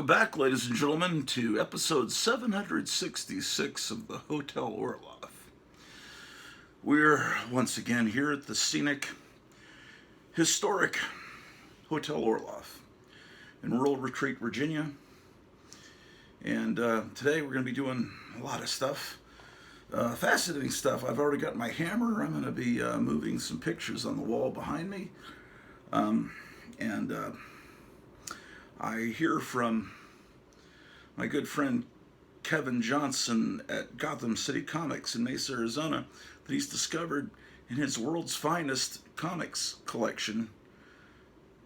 Welcome back, ladies and gentlemen, to episode 766 of the Hotel Orloff. We're once again here at the scenic, historic Hotel Orloff in rural Retreat, Virginia. And today we're going to be doing a lot of stuff, fascinating stuff. I've already got my hammer. I'm going to be moving some pictures on the wall behind me. And I hear from my good friend Kevin Johnson at Gotham City Comics in Mesa, Arizona, that he's discovered in his world's finest comics collection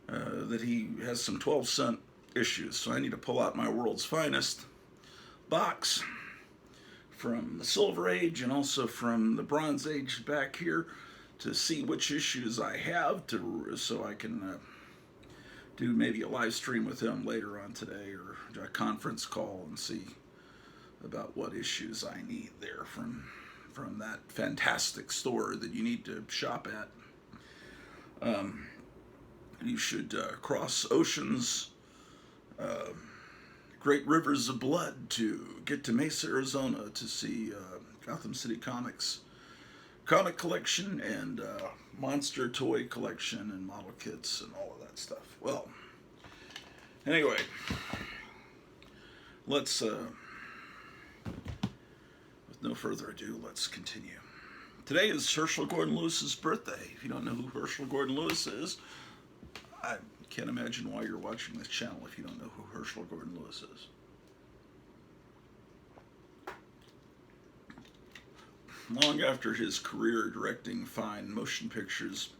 that he has some 12-cent issues. So I need to pull out my world's finest box from the Silver Age and also from the Bronze Age back here to see which issues I have so I can do maybe a live stream with him later on today or a conference call and see about what issues I need there from that fantastic store that you need to shop at. You should cross oceans, great rivers of blood to get to Mesa, Arizona to see Gotham City Comics comic collection and monster toy collection and model kits and all of that stuff. Well, anyway, let's, with no further ado, let's continue. Today is Herschel Gordon Lewis's birthday. If you don't know who Herschel Gordon Lewis is, I can't imagine why you're watching this channel if you don't know who Herschel Gordon Lewis is. Long after his career directing fine motion pictures,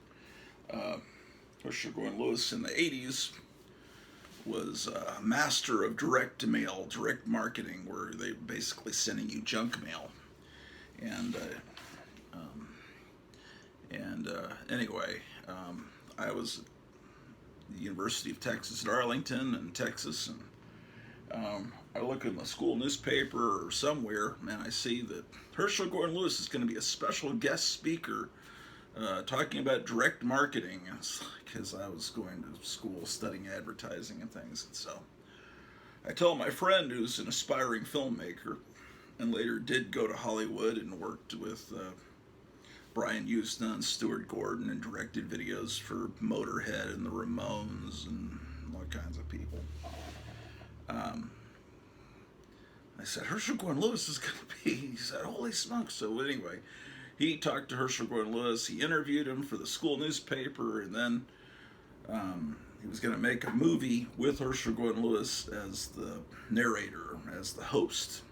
Herschel Gordon Lewis in the 80s was a master of direct-to-mail, direct marketing, where they basically sending you junk mail. Anyway, I was at the University of Texas at Arlington in Texas, and I look in the school newspaper or somewhere, and I see that Herschel Gordon Lewis is going to be a special guest speaker talking about direct marketing. It's because I was going to school studying advertising and things. And so I told my friend, who's an aspiring filmmaker and later did go to Hollywood and worked with Brian Usna and Stuart Gordon and directed videos for Motorhead and the Ramones and all kinds of people. I said, Herschel Gordon Lewis is going to be, he said, holy smokes. So anyway, he talked to Herschel Gordon Lewis, he interviewed him for the school newspaper, and then he was going to make a movie with Herschel Gordon Lewis as the narrator, as the host.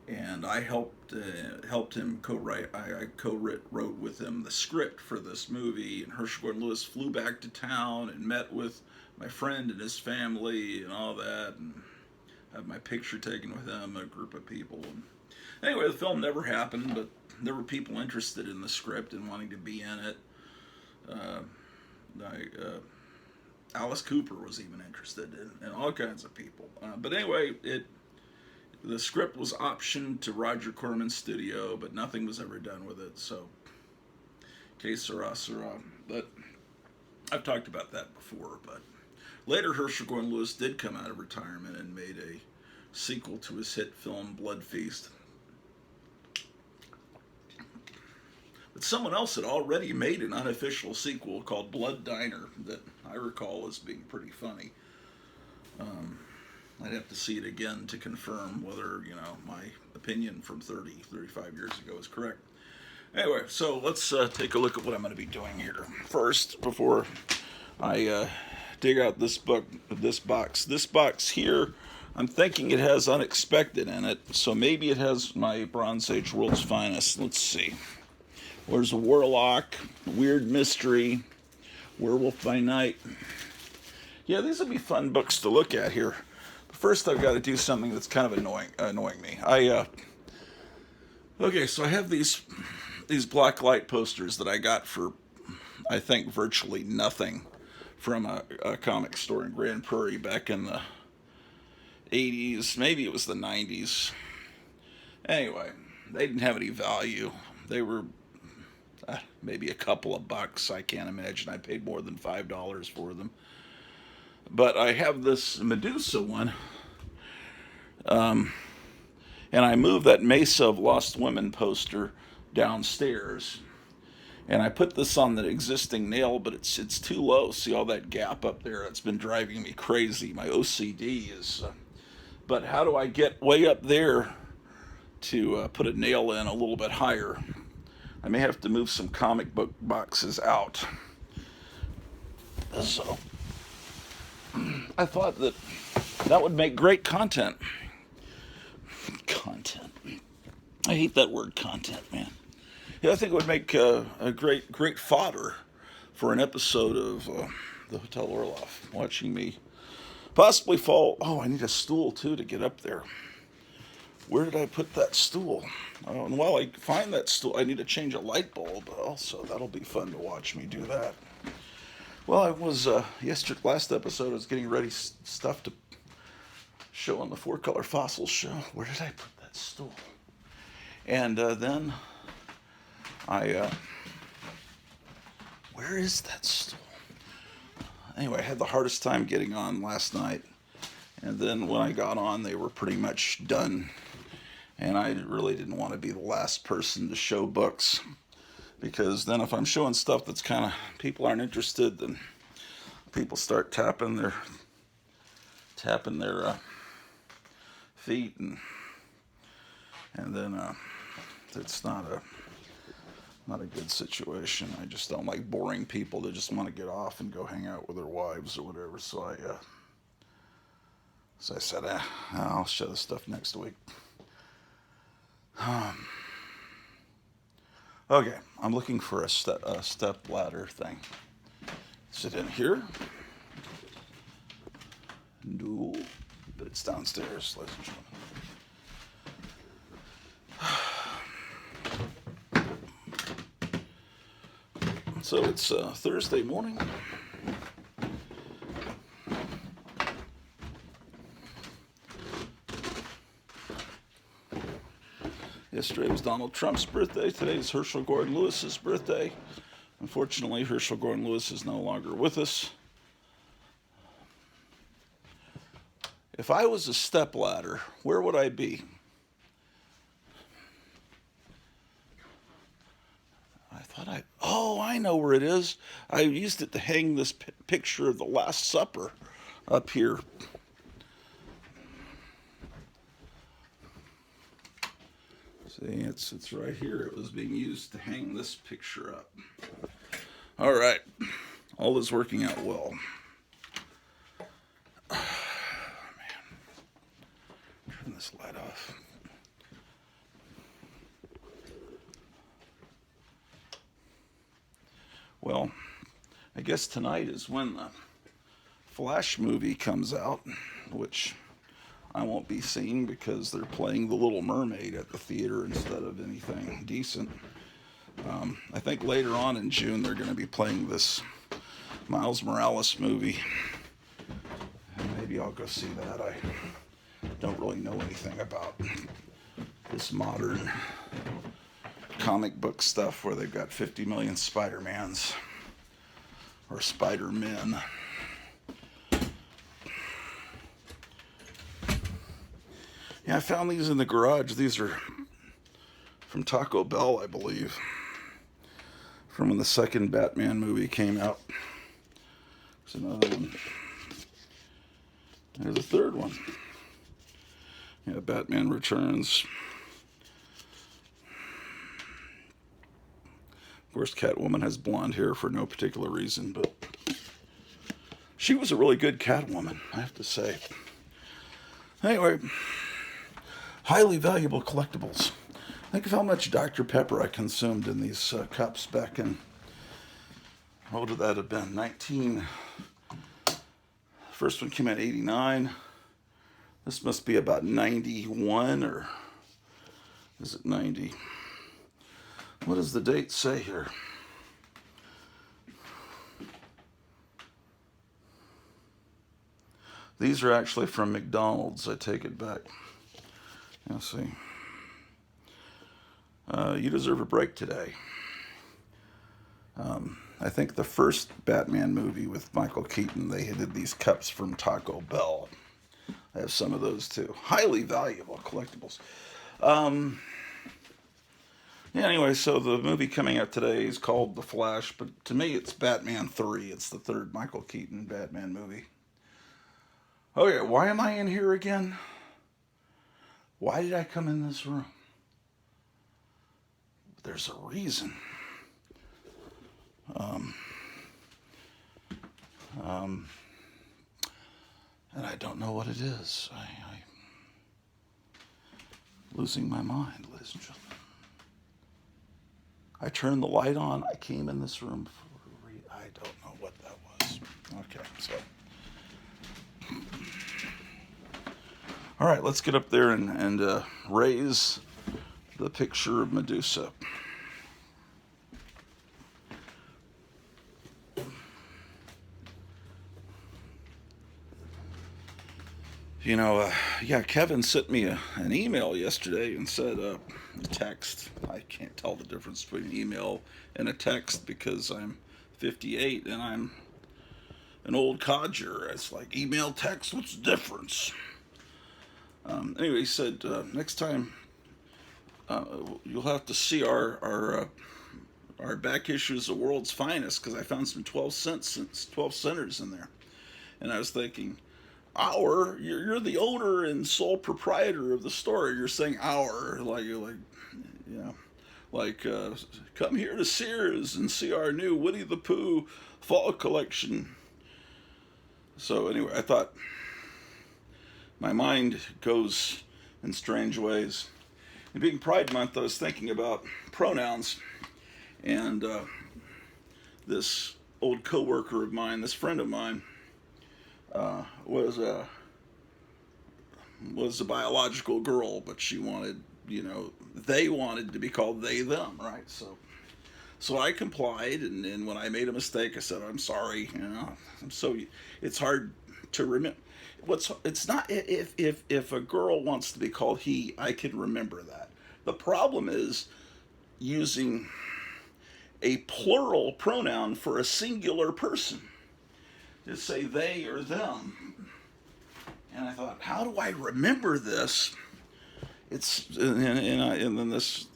And I helped him co-write, I co-wrote with him the script for this movie, and Herschel Gordon Lewis flew back to town and met with my friend and his family and all that, and had my picture taken with him, a group of people. And anyway, the film never happened, but there were people interested in the script and wanting to be in it. Alice Cooper was even interested in all kinds of people. But anyway, the script was optioned to Roger Corman's studio, but nothing was ever done with it. So, que sera, sera. But I've talked about that before. But later, Herschel Gordon Lewis did come out of retirement and made a sequel to his hit film Blood Feast. But someone else had already made an unofficial sequel called Blood Diner that I recall as being pretty funny. I'd have to see it again to confirm whether, my opinion from 35 years ago is correct. Anyway, so let's take a look at what I'm going to be doing here. First, before I dig out this box. This box here, I'm thinking it has Unexpected in it, so maybe it has my Bronze Age World's Finest. Let's see. There's a Warlock, Weird Mystery, Werewolf by Night. Yeah, these would be fun books to look at here. But first, I've got to do something that's kind of annoying me. Okay, so I have these black light posters that I got for, I think, virtually nothing from a comic store in Grand Prairie back in the 80s. Maybe it was the 90s. Anyway, they didn't have any value. They were maybe a couple of bucks. I can't imagine I paid more than $5 for them. But I have this Medusa one And I moved that Mesa of Lost Women poster downstairs. And I put this on the existing nail, but it's too low. See all that gap up there? It's been driving me crazy. My OCD is. But how do I get way up there to put a nail in a little bit higher? I may have to move some comic book boxes out. So I thought that would make great content. Content. I hate that word, content, man. Yeah, I think it would make a great fodder for an episode of the Hotel Orloff. Watching me possibly fall. Oh, I need a stool too to get up there. Where did I put that stool? Oh, and while I find that stool, I need to change a light bulb. Also, that'll be fun to watch me do that. Well, I was last episode. I was getting ready stuff to show on the Four Color Fossils show. Where did I put that stool? And then where is that stool? Anyway, I had the hardest time getting on last night. And then when I got on, they were pretty much done. And I really didn't want to be the last person to show books. Because then if I'm showing stuff that's kind of, people aren't interested, then people start tapping their feet. And then it's not a good situation. I just don't like boring people that just want to get off and go hang out with their wives or whatever. So I said, I'll show this stuff next week. Okay, I'm looking for a step ladder thing. Is it in here? No, but it's downstairs, ladies and gentlemen. So it's Thursday morning. Yesterday was Donald Trump's birthday. Today is Herschel Gordon Lewis's birthday. Unfortunately, Herschel Gordon Lewis is no longer with us. If I was a stepladder, where would I be? I know where it is. I used it to hang this picture of the Last Supper up here. See, it's right here. It was being used to hang this picture up. All right. All is working out well. Man. Turn this light off. Well, I guess tonight is when the Flash movie comes out, which I won't be seeing because they're playing The Little Mermaid at the theater instead of anything decent. I think later on in June they're going to be playing this Miles Morales movie. And maybe I'll go see that. I don't really know anything about this modern comic book stuff where they've got 50 million Spider-Mans or Spider-Men. Yeah, I found these in the garage. These are from Taco Bell, I believe, from when the second Batman movie came out. There's another one. There's a third one. Yeah, Batman Returns. Of course, Catwoman has blonde hair for no particular reason, but she was a really good Catwoman, I have to say. Anyway, highly valuable collectibles. Think of how much Dr. Pepper I consumed in these cups back in, what would that have been, first one came out in 89. This must be about 91, or is it 90? What does the date say here? These are actually from McDonald's. I take it back. Let's see. You deserve a break today. I think the first Batman movie with Michael Keaton, they did these cups from Taco Bell. I have some of those too. Highly valuable collectibles. Um, yeah, anyway, so the movie coming out today is called The Flash, but to me it's Batman 3. It's the third Michael Keaton Batman movie. Okay, why am I in here again? Why did I come in this room? There's a reason. Um, um, and I don't know what it is. I'm losing my mind, ladies and gentlemen. I turned the light on. I came in this room for I don't know what that was. Okay, so. All right, let's get up there and raise the picture of Medusa. You know, yeah, Kevin sent me an email yesterday and said a text. I can't tell the difference between an email and a text because I'm 58 and I'm an old codger. It's like email, text, what's the difference? Anyway, he said next time you'll have to see our back issues of World's Finest because I found some 12 centers in there, and I was thinking. You're the owner and sole proprietor of the store. You're saying come here to Sears and see our new Winnie the Pooh fall collection. So anyway, I thought my mind goes in strange ways. And being Pride Month, I was thinking about pronouns, and this old coworker of mine, this friend of mine. Was a biological girl, but she wanted, they wanted to be called they them, right? So I complied, and when I made a mistake, I said I'm sorry. It's hard to remember. It's not if a girl wants to be called he, I can remember that. The problem is using a plural pronoun for a singular person. To say they or them. And I thought, how do I remember this? And then this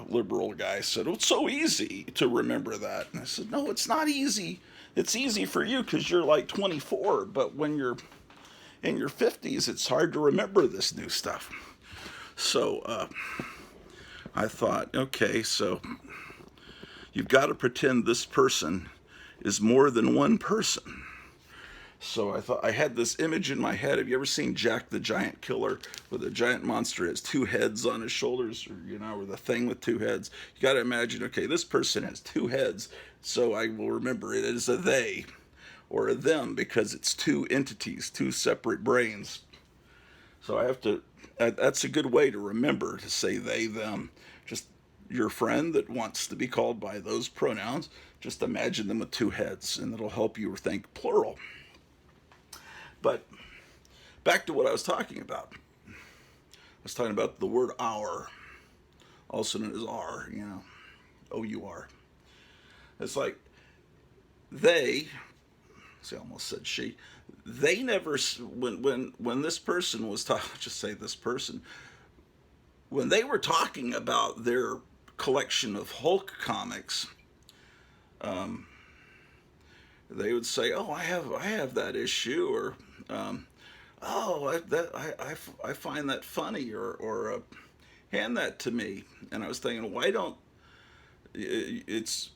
liberal guy said, oh, it's so easy to remember that. And I said, no, it's not easy. It's easy for you because you're like 24, but when you're in your 50s, it's hard to remember this new stuff. So I thought, okay, so you've got to pretend this person is more than one person. So I thought I had this image in my head. Have you ever seen Jack the Giant Killer, where the giant monster has two heads on his shoulders, or the thing with two heads? You got to imagine, okay, this person has two heads, so I will remember it as a they or a them because it's two entities, two separate brains. So I have to. That's a good way to remember to say they them. Just your friend that wants to be called by those pronouns. Just imagine them with two heads, and it'll help you think plural. But back to what I was talking about. I was talking about the word our, also known as R, O-U-R. It's like they, see, I almost said she, they never, when this person was talking, just say this person, when they were talking about their collection of Hulk comics, they would say, "Oh, I have that issue," or I find that funny," or hand that to me. And I was thinking, why don't it's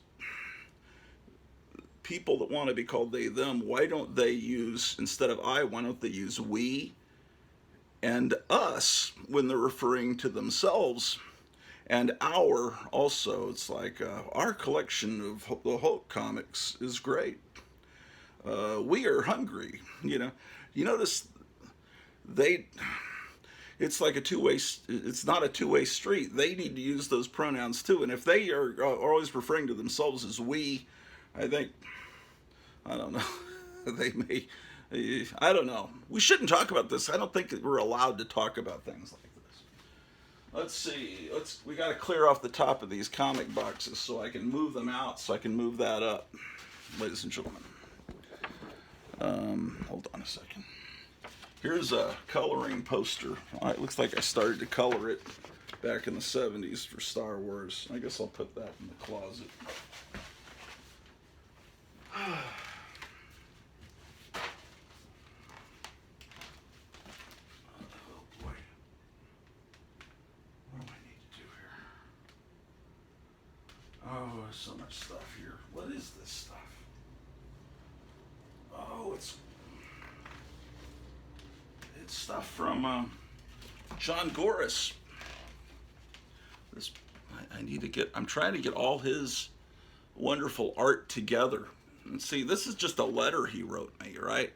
people that want to be called they them? Why don't they use, instead of I? Why don't they use we and us when they're referring to themselves? And our also, it's like our collection of the Hulk comics is great. We are hungry. You notice it's like a two-way. It's not a two-way street. They need to use those pronouns too. And if they are always referring to themselves as we, I think, I don't know, they may. I don't know. We shouldn't talk about this. I don't think that we're allowed to talk about things like this. Let's see. We got to clear off the top of these comic boxes so I can move them out. So I can move that up, ladies and gentlemen. Hold on a second. Here's a coloring poster. It looks like I started to color it back in the 70s for Star Wars. I guess I'll put that in the closet. Oh boy. What do I need to do here? Oh, there's so much stuff here. What is this stuff? Oh, it's stuff from John Gores. This I need to get. I'm trying to get all his wonderful art together. And see, this is just a letter he wrote me, right?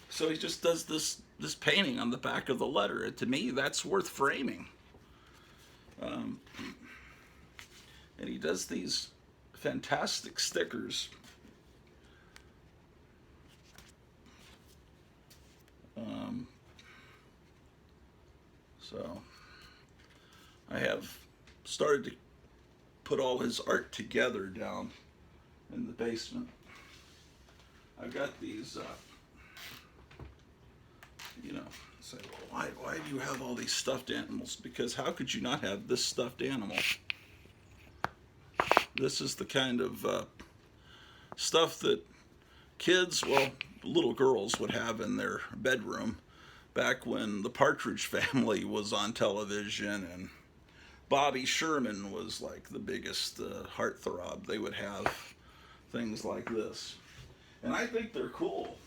So he just does this painting on the back of the letter. And to me, that's worth framing. And he does these fantastic stickers. So I have started to put all his art together down in the basement. I've got these, say, well, why do you have all these stuffed animals? Because how could you not have this stuffed animal? This is the kind of stuff that kids, well, little girls would have in their bedroom back when the Partridge Family was on television and Bobby Sherman was like the biggest heartthrob. They would have things like this. And I think they're cool.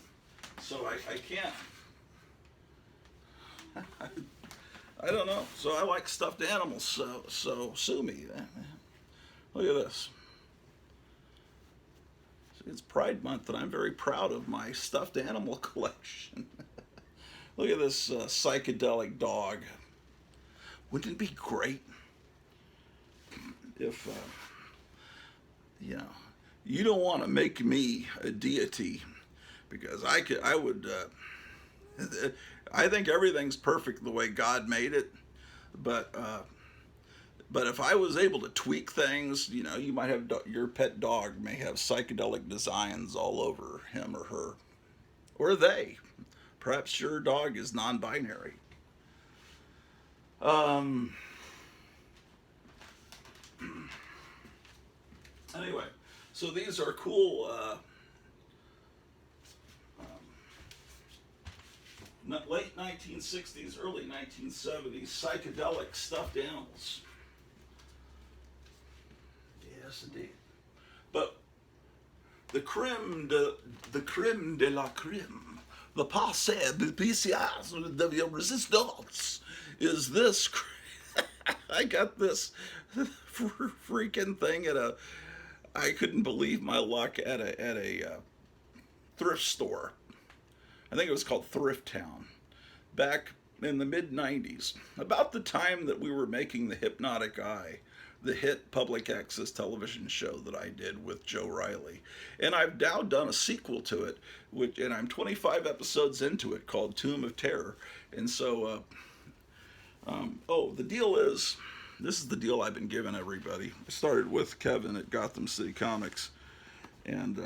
So I can't. I don't know. So I like stuffed animals. So sue me. Look at this. It's Pride Month, and I'm very proud of my stuffed animal collection. Look at this psychedelic dog. Wouldn't it be great if, you don't want to make me a deity, because I would, I think everything's perfect the way God made it, but if I was able to tweak things, you might have, your pet dog may have psychedelic designs all over him or her, or they. Perhaps your dog is non-binary. Anyway, so these are cool late 1960s, early 1970s psychedelic stuffed animals. Yes, indeed. But the creme de la creme, the passé de PCS de resistance is this. I got this freaking thing I couldn't believe my luck at a thrift store. I think it was called Thrift Town, back in the mid-90s, about the time that we were making The Hypnotic Eye, the hit public access television show that I did with Joe Riley. And I've now done a sequel to it, and I'm 25 episodes into it, called Tomb of Terror. And so, the deal is, this is the deal I've been giving everybody. I started with Kevin at Gotham City Comics, and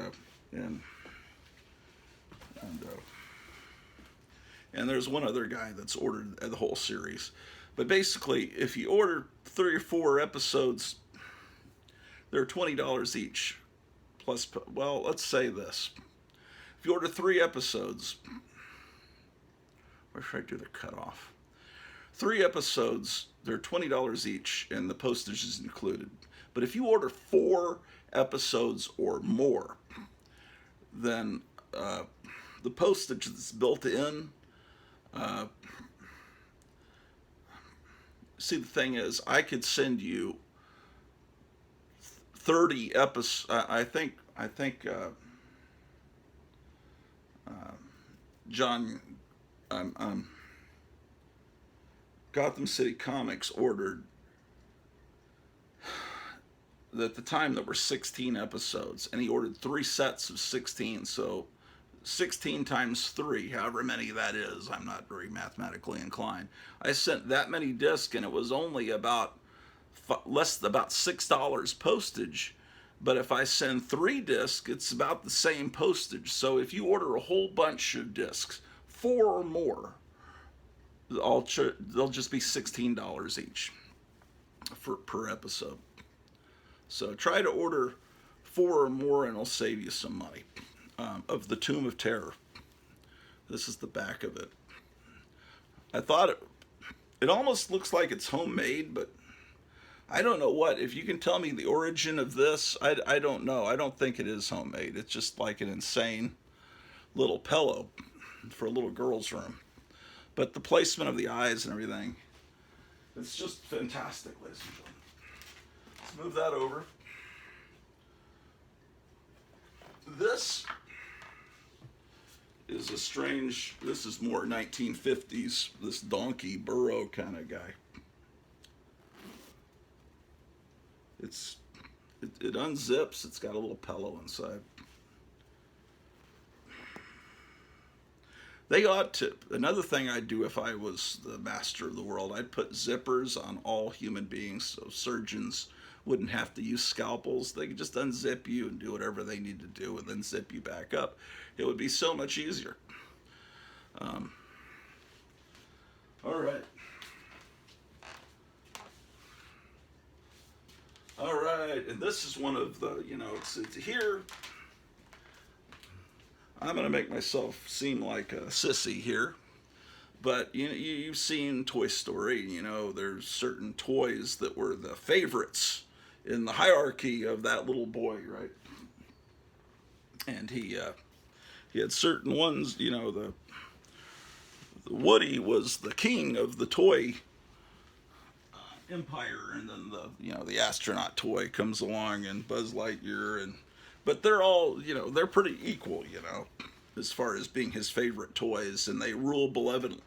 there's one other guy that's ordered the whole series. But basically, if you order 3 or 4 episodes, they're $20 each. Plus, well, let's say this. If you order 3 episodes, where should I do the cutoff? 3 episodes, they're $20 each, and the postage is included. But if you order 4 episodes or more, then the postage that's built in, see, the thing is, I could send you 30 episodes. I think John, Gotham City Comics ordered, at the time there were 16 episodes, and he ordered 3 sets of 16. So 16 times 3, however many that is, I'm not very mathematically inclined. I sent that many discs, and it was only about $6 postage. But if I send 3 discs, it's about the same postage. So if you order a whole bunch of discs, 4 or more, they'll just be $16 each per episode. So try to order 4 or more, and it'll save you some money. Of the Tomb of Terror. This is the back of it. I thought it almost looks like it's homemade, but I don't know what. If you can tell me the origin of this, I don't know. I don't think it is homemade. It's just like an insane little pillow for a little girl's room. But the placement of the eyes and everything, it's just fantastic, ladies and gentlemen. Let's move that over. This is a strange, this is more 1950s, this donkey burro kind of guy. It unzips, it's got a little pillow inside. They ought to, another thing I'd do if I was the master of the world, I'd put zippers on all human beings so surgeons wouldn't have to use scalpels. They could just unzip you and do whatever they need to do and then zip you back up. It would be so much easier. All right. All right, and this is one of the, it's here. I'm going to make myself seem like a sissy here, but you've seen Toy Story. There's certain toys that were the favorites in the hierarchy of that little boy, right? And he had certain ones. The Woody was the king of the toy empire, and then the astronaut toy comes along, and Buzz Lightyear, but they're all they're pretty equal, as far as being his favorite toys, and they rule benevolent.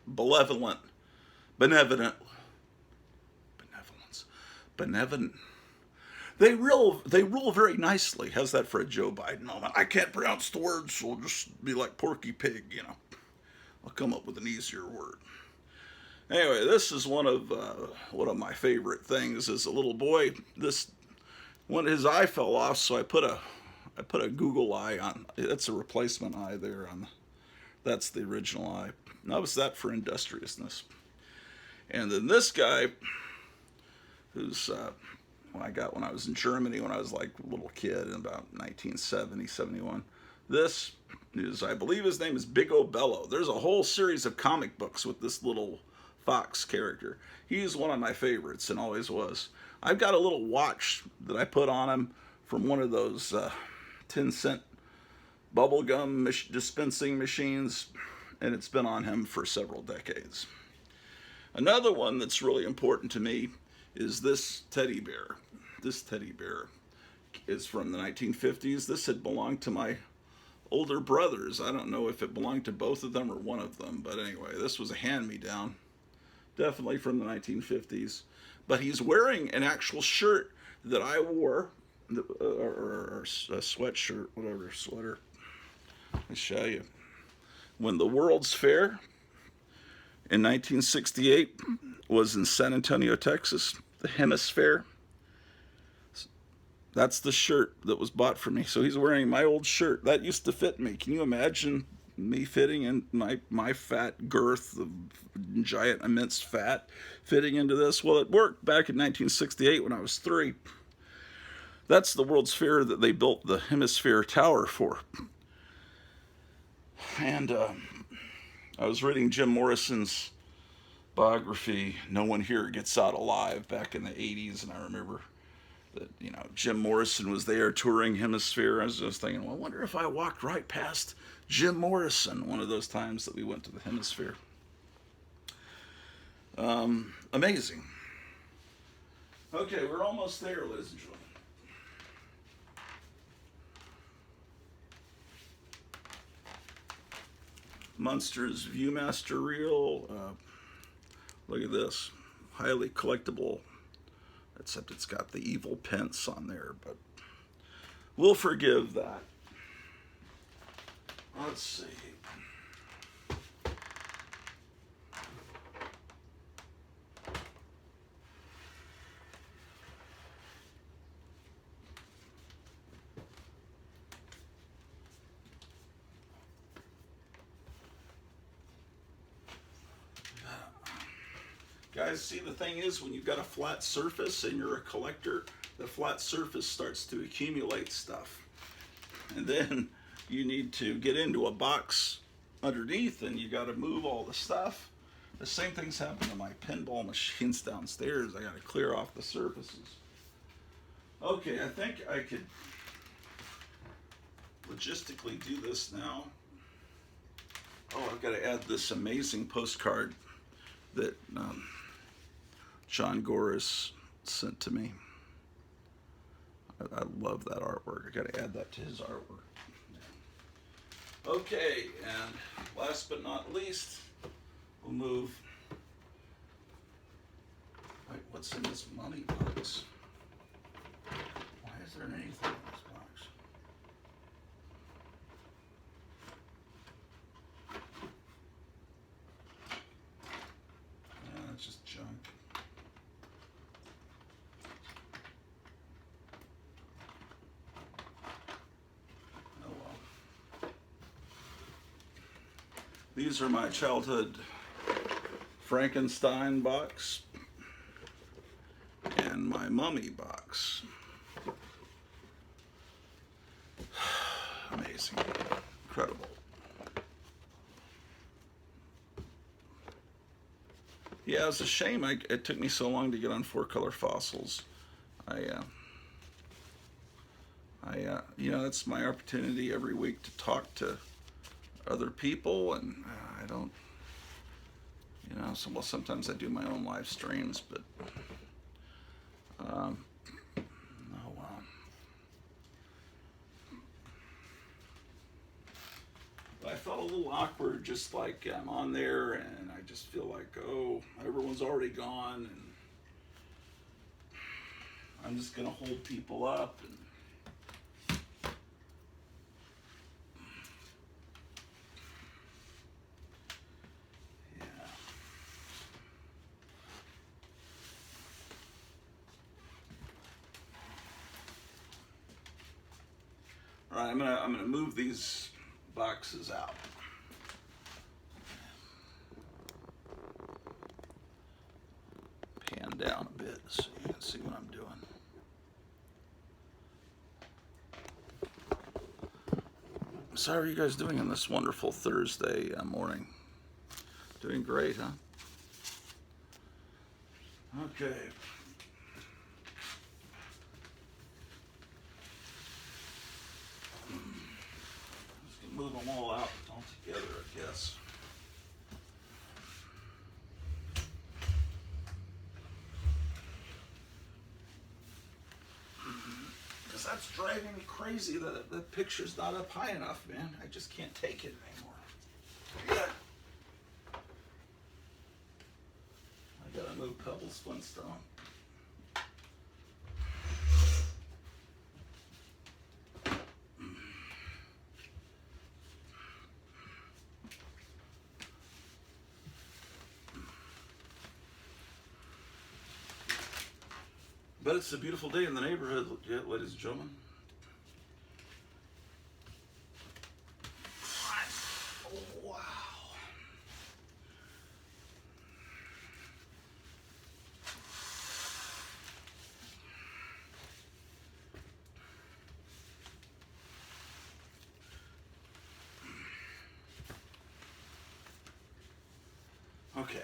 They rule very nicely. How's that for a Joe Biden moment? I can't pronounce the words, so I'll just be like Porky Pig, I'll come up with an easier word. Anyway, this is one of my favorite things as a little boy. His eye fell off, so I put a Google eye on. That's a replacement eye there that's the original eye. That was that for industriousness. And then this guy, who's I got when I was in Germany when I was like a little kid in about 1970, 71. This is, I believe his name is Big O Bello. There's a whole series of comic books with this little fox character. He's one of my favorites and always was. I've got a little watch that I put on him from one of those 10-cent bubblegum dispensing machines, and it's been on him for several decades. Another one that's really important to me is this teddy bear. This teddy bear is from the 1950s. This had belonged to my older brothers. I don't know if it belonged to both of them or one of them, but anyway, this was a hand-me-down. Definitely from the 1950s. But he's wearing an actual shirt that I wore, or a sweatshirt, whatever, sweater. I'll show you. When the World's Fair in 1968 was in San Antonio, Texas, the Hemisphere. That's the shirt that was bought for me. So he's wearing my old shirt. That used to fit me. Can you imagine me fitting in my fat girth of giant, immense fat fitting into this? Well, it worked back in 1968 when I was 3. That's the World's Fair that they built the Hemisphere Tower for. And I was reading Jim Morrison's biography, No One Here Gets Out Alive, back in the 80s, and I remember that, Jim Morrison was there touring Hemisphere. I was just thinking, well, I wonder if I walked right past Jim Morrison one of those times that we went to the Hemisphere. Amazing. Okay, we're almost there, ladies and gentlemen. Munster's Viewmaster reel. Look at this. Highly collectible. Except it's got the evil pence on there, but we'll forgive that. Let's see. guys, see, the thing is, when you've got a flat surface and you're a collector, the flat surface starts to accumulate stuff. And then you need to get into a box underneath and you got to move all the stuff. The same thing's happened to my pinball machines downstairs. I got to clear off the surfaces. Okay, I think I could logistically do this now. Oh, I've got to add this amazing postcard that John Goris sent to me. I love that artwork. I got to add that to his artwork. Okay, and last but not least, we'll move. Wait, what's in this money box? Why is there anything in this box? It's just junk. Oh well. These are my childhood Frankenstein box and my mummy box. Amazing. Incredible. Yeah, it was a shame it took me so long to get on 4-color fossils. It's my opportunity every week to talk to other people, and I don't, sometimes I do my own live streams, but, oh wow. I felt a little awkward, just like I'm on there, and I just feel like, oh, everyone's already gone, and I'm just gonna hold people up, and all right, I'm gonna move these boxes out. Pan down a bit so you can see what I'm doing. So how are you guys doing on this wonderful Thursday morning? Doing great, huh? Okay. Move them all out all together, I guess. Because that's driving me crazy that the picture's not up high enough, man. I just can't take it anymore. Yeah. I gotta move Pebbles Flintstone. But it's a beautiful day in the neighborhood, ladies and gentlemen. Oh, wow. Okay.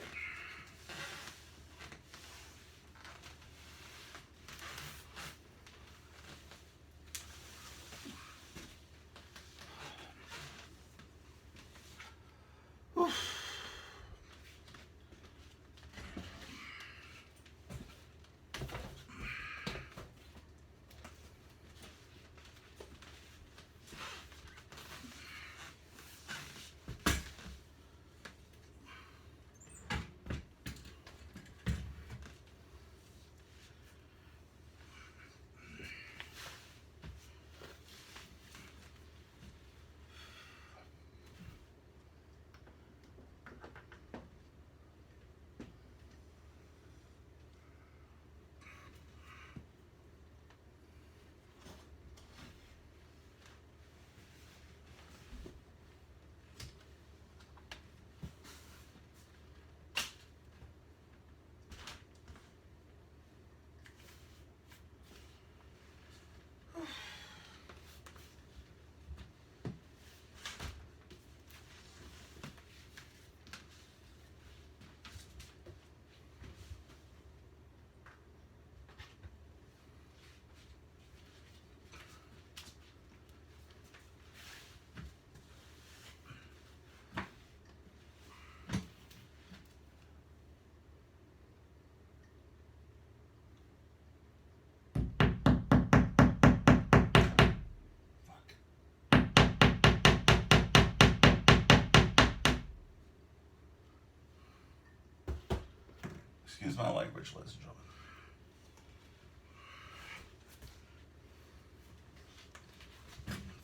Excuse my language, ladies and gentlemen.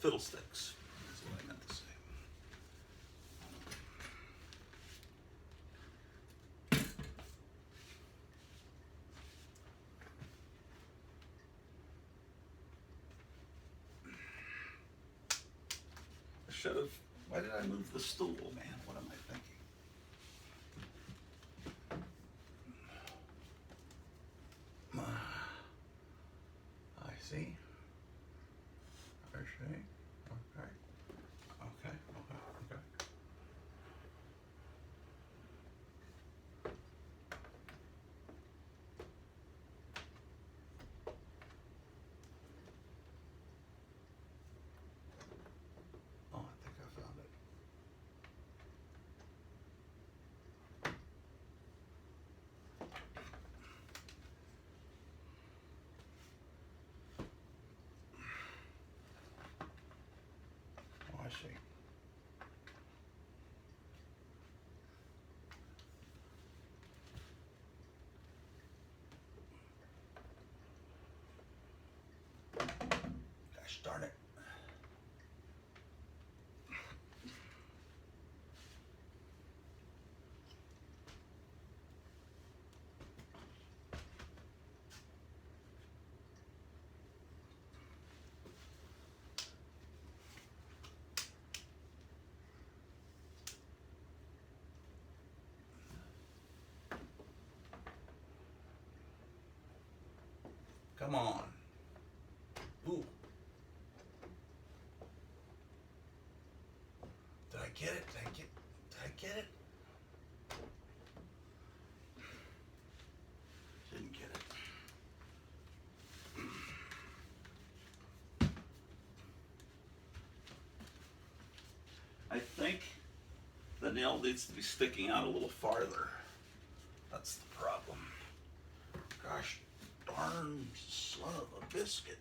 Fiddlesticks. That's what I meant to say. I should have. Why did I move the stool, man? What am I thinking? I see. I see. Okay. Okay. Okay. Okay. Oh, I think I found it. Oh, I see. Gosh darn it. Come on. Ooh. Did I get it? Did I get it? Didn't get it. I think the nail needs to be sticking out a little farther. That's the problem. Gosh darn son of a biscuit.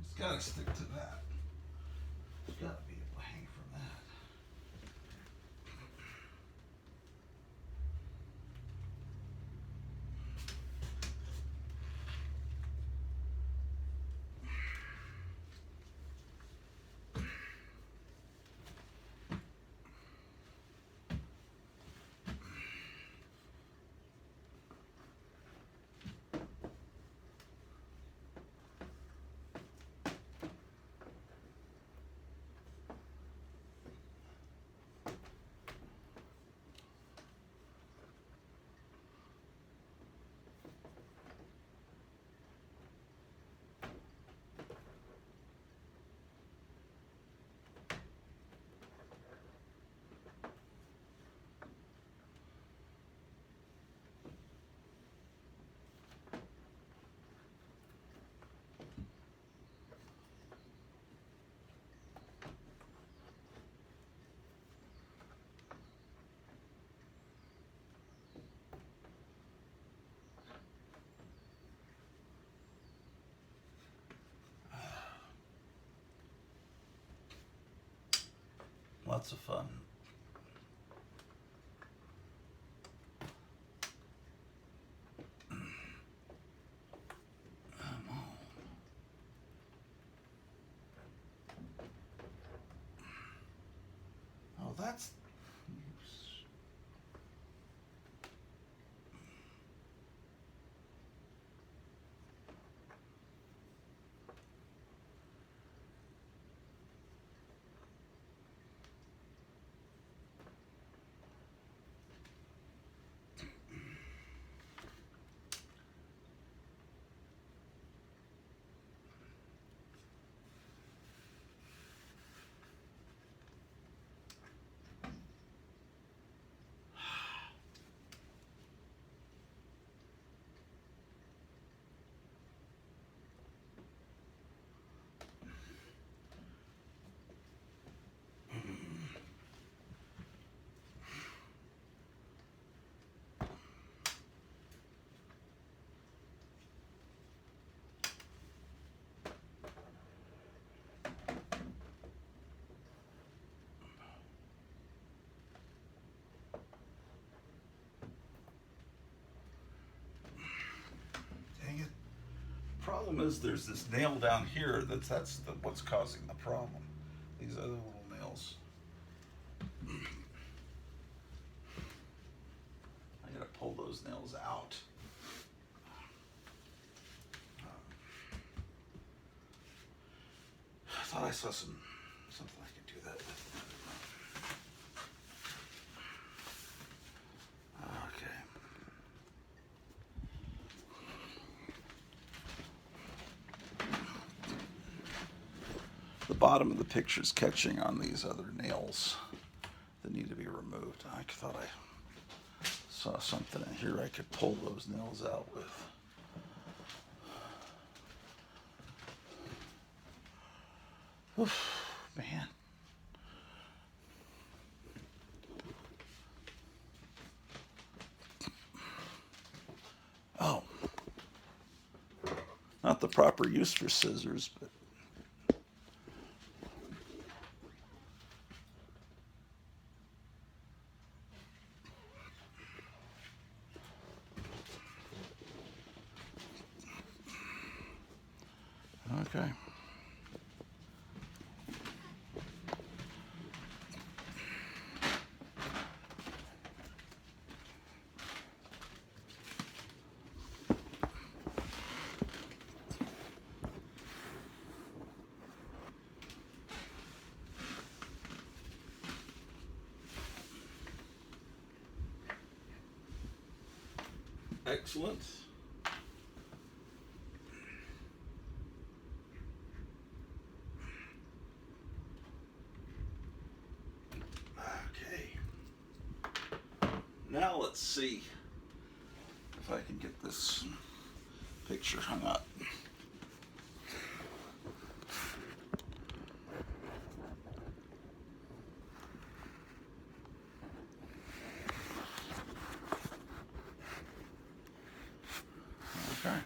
It's gotta stick to that. It's gotta be able to hang from that. Lots of fun. Come on. Oh, that's. problem is there's this nail down here what's causing the problem. These other little nails. I gotta pull those nails out. I thought I saw something I could do that with. Okay. The bottom of the picture's catching on these other nails that need to be removed. I thought I saw something in here I could pull those nails out with. Oof, man. Oh. Not the proper use for scissors, but okay. Excellent. Okay. Now let's see if I can get this picture hung up. Okay.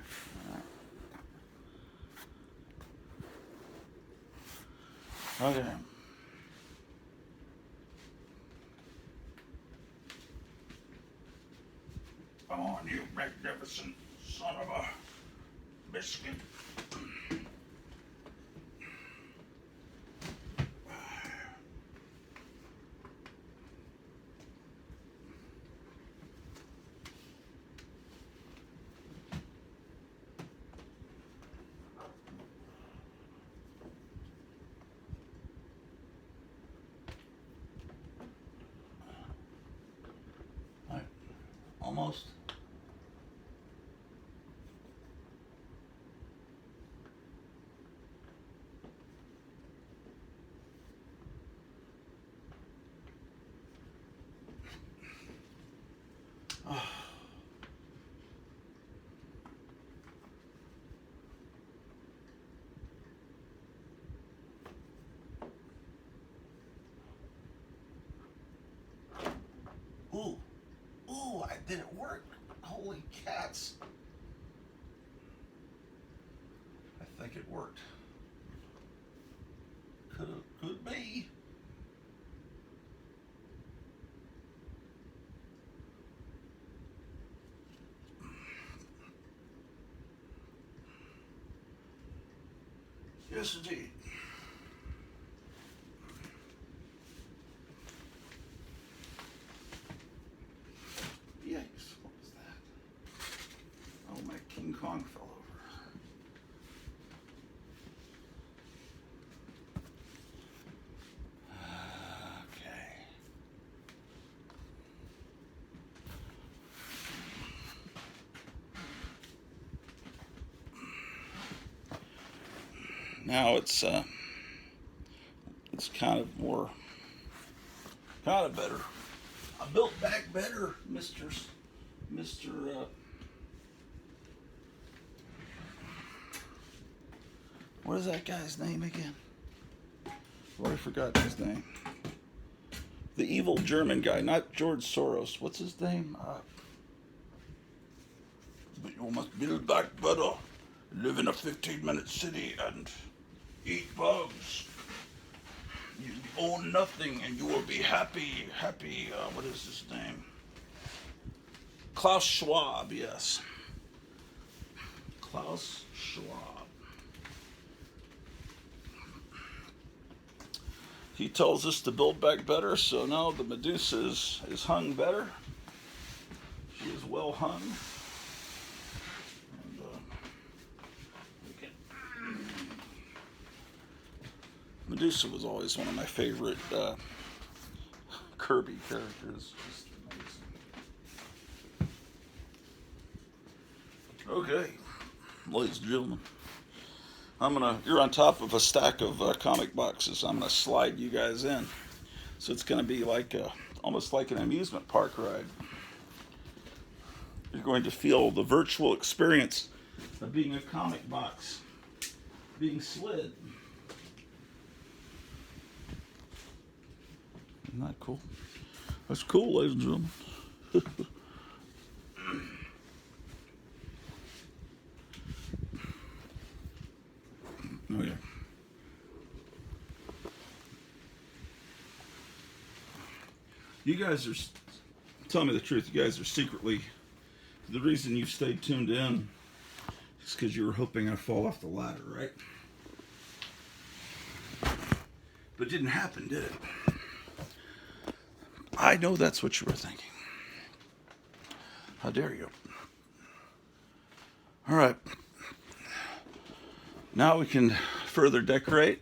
Okay. Come on, you magnificent son of a biscuit. Almost. Oh. Ooh. Ooh, did it work? Holy cats. I think it worked. Could be. Yes, indeed. Yikes, what was that? Oh, my King Kong fell over. Okay. Now it's kind of better. I built back better, Mister. What is that guy's name again? I've already forgotten his name. The evil German guy, not George Soros. What's his name? But you must build back better. Live in a 15-minute city and eat bugs. You own nothing and you will be happy. What is his name? Klaus Schwab, yes. Klaus Schwab. he tells us to build back better, so now the Medusa is hung better. She is well hung. And, Medusa was always one of my favorite Kirby characters. Just amazing. Okay, ladies and gentlemen, you're on top of a stack of comic boxes. I'm gonna slide you guys in. So it's gonna be like almost like an amusement park ride. You're going to feel the virtual experience of being a comic box, being slid. Isn't that cool? That's cool, ladies and gentlemen. Oh, yeah. You guys are, tell me the truth, you guys are secretly, the reason you've stayed tuned in is because you were hoping I'd fall off the ladder, right? But it didn't happen, did it? I know that's what you were thinking. How dare you? All right. Now we can further decorate.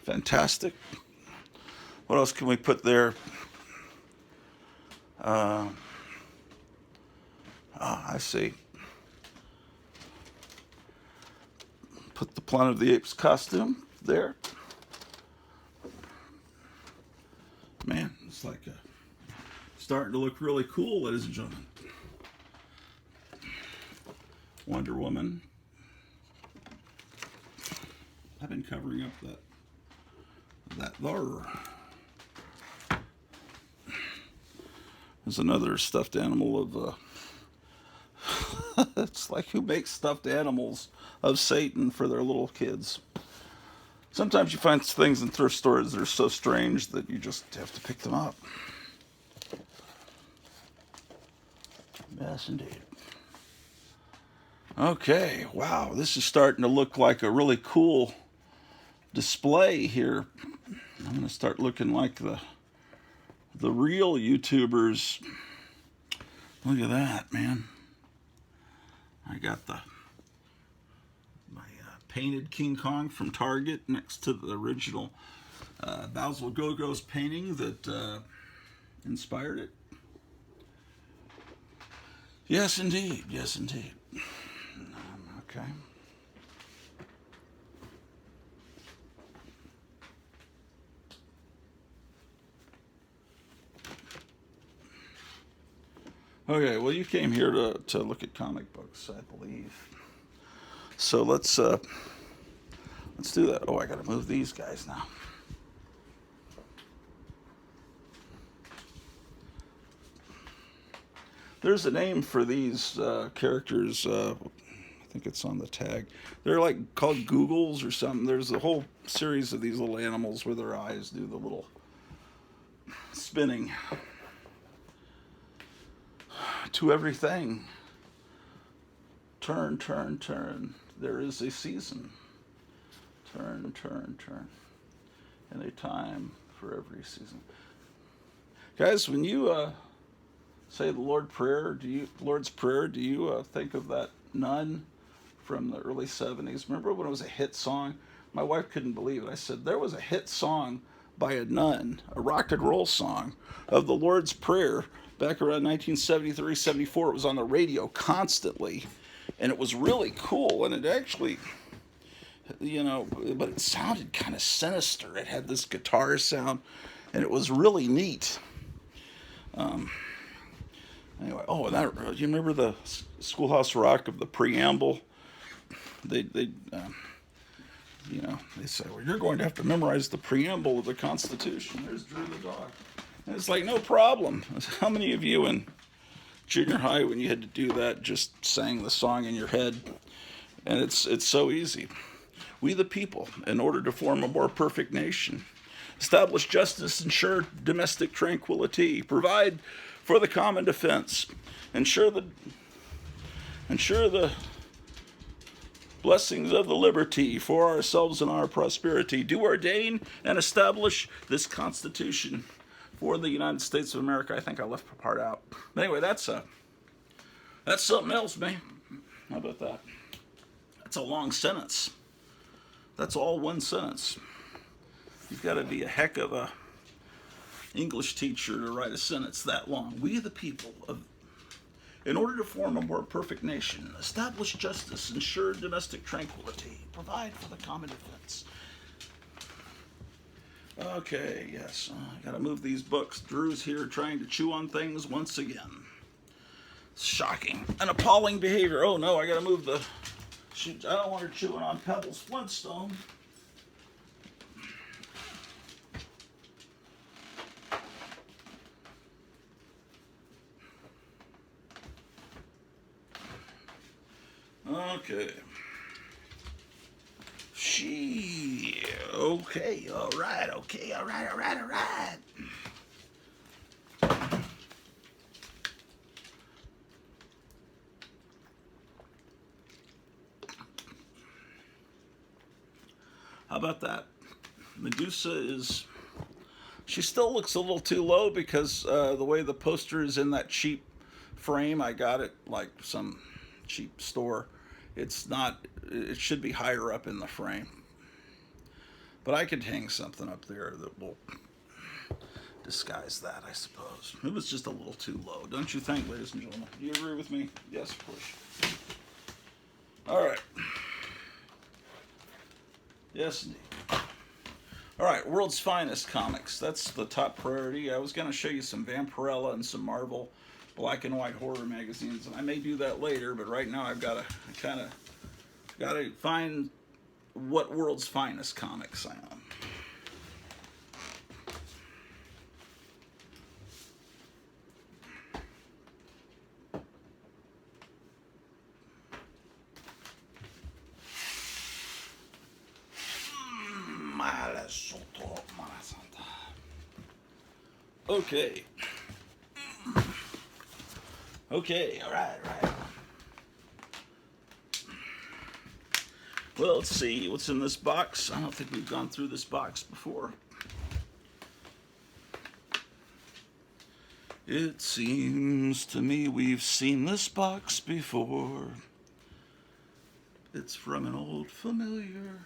Fantastic. What else can we put there? I see. Put the Planet of the Apes costume there. Man, it's like starting to look really cool, ladies and gentlemen. Wonder Woman. I've been covering up that there. There's another stuffed animal of it's like, who makes stuffed animals of Satan for their little kids? Sometimes you find things in thrift stores that are so strange that you just have to pick them up. Yes, indeed. Okay, wow, this is starting to look like a really cool display here. I'm going to start looking like the real YouTubers. Look at that, man. I got my painted King Kong from Target next to the original Basil Gogo's painting that inspired it. Yes, indeed. Yes, indeed. Okay. Okay, well, you came here to look at comic books, I believe. So let's do that. Oh, I got to move these guys now. There's a name for these characters. I think it's on the tag. They're like called Googles or something. There's a whole series of these little animals where their eyes do the little spinning. To everything. Turn, turn, turn. There is a season. Turn, turn, turn. And a time for every season. Guys, when you say the Lord's Prayer, do you think of that nun from the early 70s? Remember when it was a hit song? My wife couldn't believe it. I said, there was a hit song by a nun, a rock and roll song of the Lord's Prayer back around 1973, 74. It was on the radio constantly, and it was really cool, and it actually, but it sounded kind of sinister. It had this guitar sound, and it was really neat. Anyway, you remember the Schoolhouse Rock of the preamble? They say, well, you're going to have to memorize the preamble of the Constitution. There's Drew the dog. And it's like, no problem. How many of you in junior high, when you had to do that, just sang the song in your head? And it's so easy. We the people, in order to form a more perfect nation, establish justice, ensure domestic tranquility, provide for the common defense, ensure the blessings of the liberty for ourselves and our prosperity, do ordain and establish this Constitution for the United States of America. I think I left a part out. But anyway, that's something else, man. How about that? That's a long sentence. That's all one sentence. You've got to be a heck of a English teacher to write a sentence that long. We the people of, in order to form a more perfect nation, establish justice, ensure domestic tranquility, provide for the common defense. Okay, yes, I gotta move these books. Drew's here trying to chew on things once again. Shocking. An appalling behavior. Oh no, I gotta move the... Shoot, I don't want her chewing on Pebbles Flintstone. Okay. Okay, all right, okay, all right, all right, all right. How about that? Medusa is... She still looks a little too low because the way the poster is in that cheap frame, I got it like some cheap store. It's not... It should be higher up in the frame. But I could hang something up there that will disguise that, I suppose. It was just a little too low, don't you think, ladies and gentlemen? Do you agree with me? Yes, of course. All right. Yes, indeed. All right, World's Finest Comics. That's the top priority. I was going to show you some Vampirella and some Marvel black and white horror magazines, and I may do that later, but right now I've got to find what World's Finest Comics I own. Okay. Okay, all right, all right. Well, let's see what's in this box. I don't think we've gone through this box before. It seems to me we've seen this box before. It's from an old familiar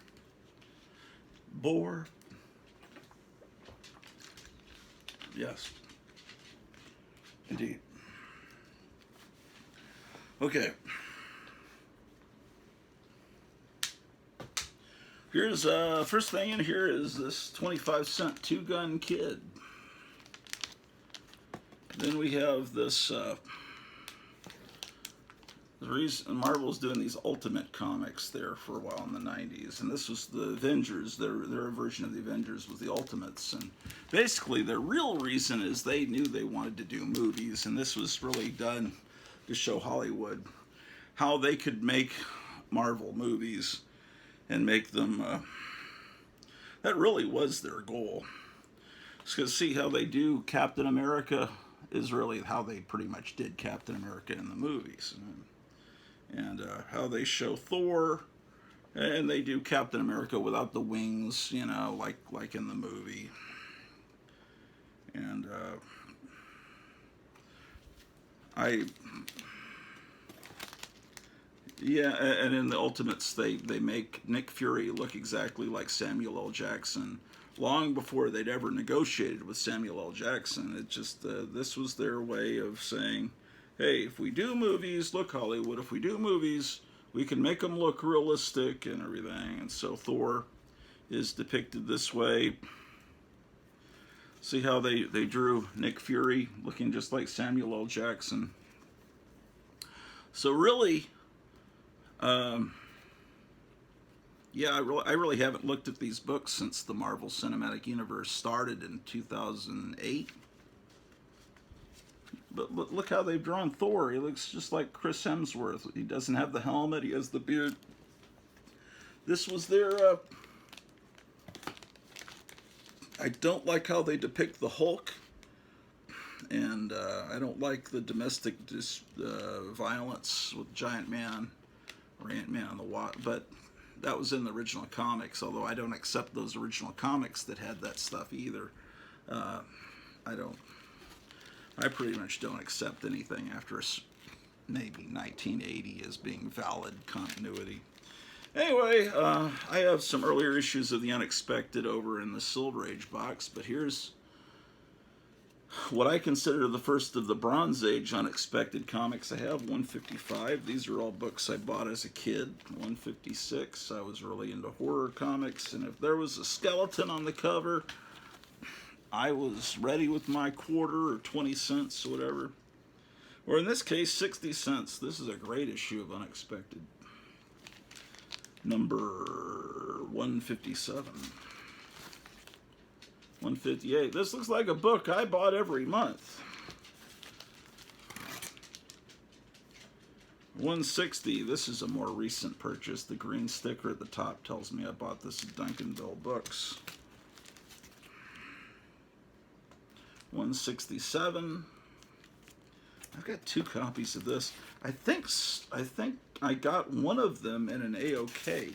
bore. Yes, indeed. Okay. Here's first thing in here is this 25-cent two-gun kid. Then we have this. The reason Marvel's doing these Ultimate comics there for a while in the 90s, and this was the Avengers. Their version of the Avengers was the Ultimates, and basically their real reason is they knew they wanted to do movies, and this was really done to show Hollywood how they could make Marvel movies and make them. That really was their goal. Because see how they do Captain America is really how they pretty much did Captain America in the movies. And how they show Thor, and they do Captain America without the wings, you know, like in the movie. And and in the Ultimates, they make Nick Fury look exactly like Samuel L. Jackson, long before they'd ever negotiated with Samuel L. Jackson. It just, this was their way of saying, hey, if we do movies, look, Hollywood, if we do movies, we can make them look realistic and everything. And so Thor is depicted this way. See how they drew Nick Fury looking just like Samuel L. Jackson. So really, yeah, I really haven't looked at these books since the Marvel Cinematic Universe started in 2008. But look how they've drawn Thor. He looks just like Chris Hemsworth. He doesn't have the helmet. He has the beard. This was their... I don't like how they depict the Hulk. And I don't like the domestic violence with Giant Man or Ant-Man and the Wasp, but that was in the original comics, although I don't accept those original comics that had that stuff either. I don't. I pretty much don't accept anything after maybe 1980 as being valid continuity. Anyway, I have some earlier issues of The Unexpected over in the Silver Age box, but here's what I consider the first of the Bronze Age Unexpected comics. I have 155. These are all books I bought as a kid. 156. I was really into horror comics, and if there was a skeleton on the cover, I was ready with my quarter or 20 cents or whatever. Or in this case, 60 cents. This is a great issue of Unexpected. Number 157. 158. This looks like a book I bought every month. 160. This is a more recent purchase. The green sticker at the top tells me I bought this at Duncanville Books. 167. I've got 2 copies of this. I think I got one of them in an AOK.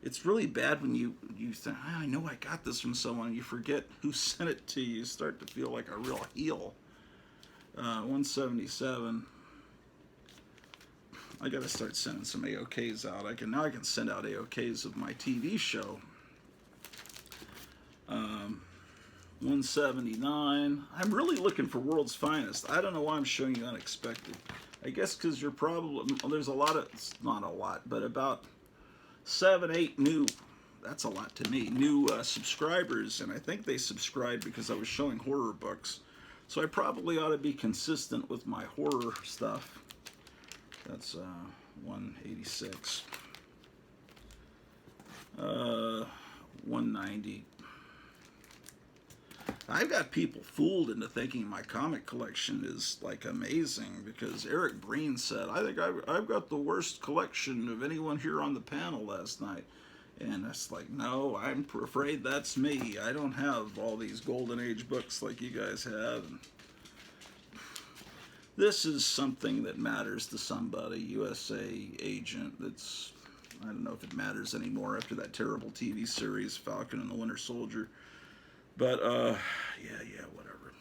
It's really bad when you think, oh, I know I got this from someone, and you forget who sent it to you. You start to feel like a real heel. 177. I got to start sending some AOKs out. Now I can send out AOKs of my TV show. 179. I'm really looking for World's Finest. I don't know why I'm showing you Unexpected. I guess because you're probably, there's a lot of, not a lot, but about 7, 8 new, that's a lot to me, new subscribers, and I think they subscribed because I was showing horror books. So I probably ought to be consistent with my horror stuff. That's 186. 190. I've got people fooled into thinking my comic collection is like amazing because Eric Breen said, I think I've got the worst collection of anyone here on the panel last night. And it's like, no, I'm afraid that's me. I don't have all these Golden Age books like you guys have. This is something that matters to somebody, USA agent. That's, I don't know if it matters anymore after that terrible TV series, Falcon and the Winter Soldier. But, yeah, whatever.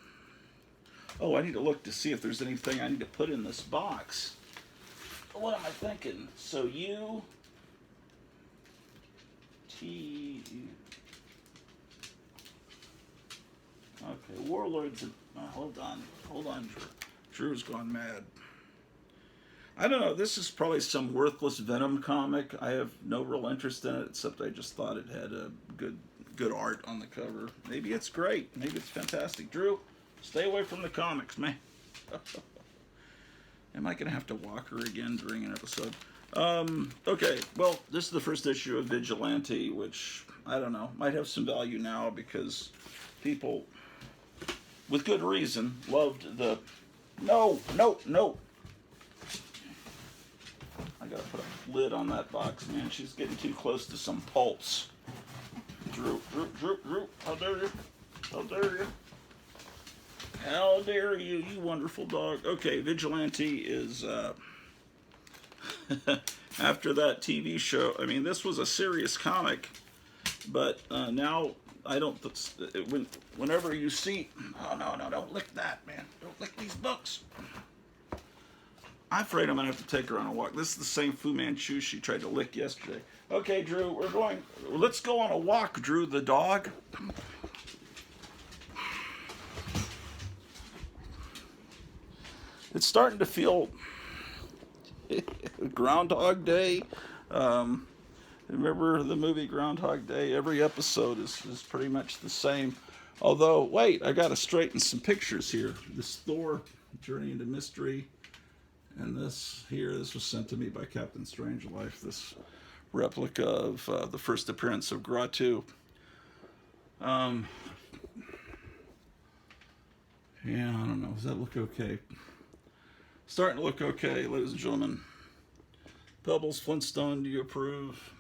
Oh, I need to look to see if there's anything I need to put in this box. What am I thinking? So Okay, Warlords. Hold on, Drew. Drew's gone mad. I don't know. This is probably some worthless Venom comic. I have no real interest in it, except I just thought it had a good art on the cover. Maybe it's great. Maybe it's fantastic. Drew, stay away from the comics, man. Am I going to have to walk her again during an episode? Okay, well, this is the first issue of Vigilante, which, I don't know, might have some value now because people, with good reason, loved the... No! I gotta put a lid on that box, man. She's getting too close to some pulps. Drew, how dare you? How dare you, you wonderful dog. Okay, Vigilante is, after that TV show, I mean, this was a serious comic, but now I don't, whenever you see, oh, no, don't lick that, man. Don't lick these books. I'm afraid I'm going to have to take her on a walk. This is the same Fu Manchu she tried to lick yesterday. Okay, Drew, let's go on a walk, Drew the dog. It's starting to feel Groundhog Day. Remember the movie Groundhog Day? Every episode is pretty much the same. Although, wait, I got to straighten some pictures here. This Thor, Journey into Mystery. And this was sent to me by Captain Strangelife, this replica of the first appearance of Gratu. Yeah, I don't know. Does that look okay? Starting to look okay, ladies and gentlemen. Pebbles, Flintstone, do you approve?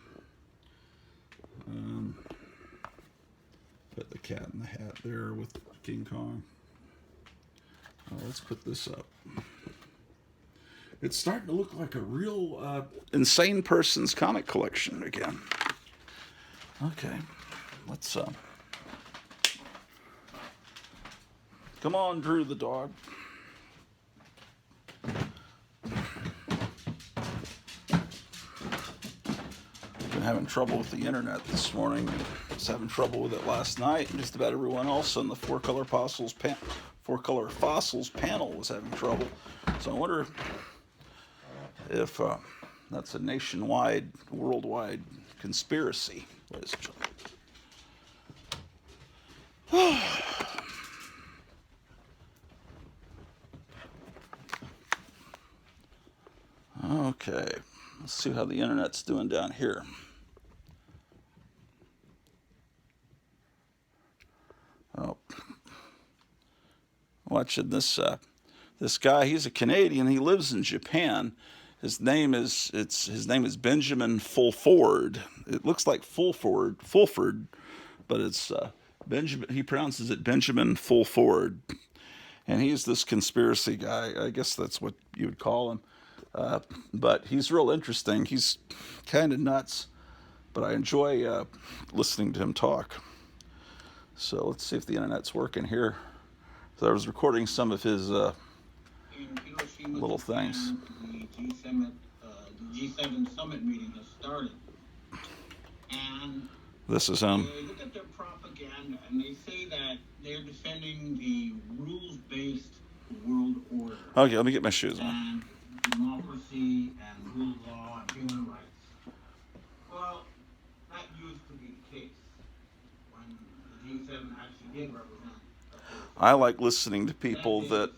Put the cat in the hat there with King Kong. Let's put this up. It's starting to look like a real insane person's comic collection again. Okay, let's come on, Drew the dog. Been having trouble with the internet this morning. I was having trouble with it last night, and just about everyone else on the Four Color Fossils panel was having trouble. So I wonder if that's a nationwide, worldwide conspiracy, ladies and gentlemen. Okay, let's see how the internet's doing down here. Oh, watching this guy. He's a Canadian. He lives in Japan. His name is Benjamin Fulford. It looks like Fulford, but it's Benjamin. He pronounces it Benjamin Fulford, and he's this conspiracy guy. I guess that's what you would call him. But he's real interesting. He's kind of nuts, but I enjoy listening to him talk. So let's see if the internet's working here. So I was recording some of his little things. The G7 summit meeting has started. And this is him. They look at their propaganda and they say that they're defending the rules-based world order. Okay, let me get my shoes on. And democracy and rule of law and human rights. Well, that used to be the case when the G7 actually did represent. I like listening to people that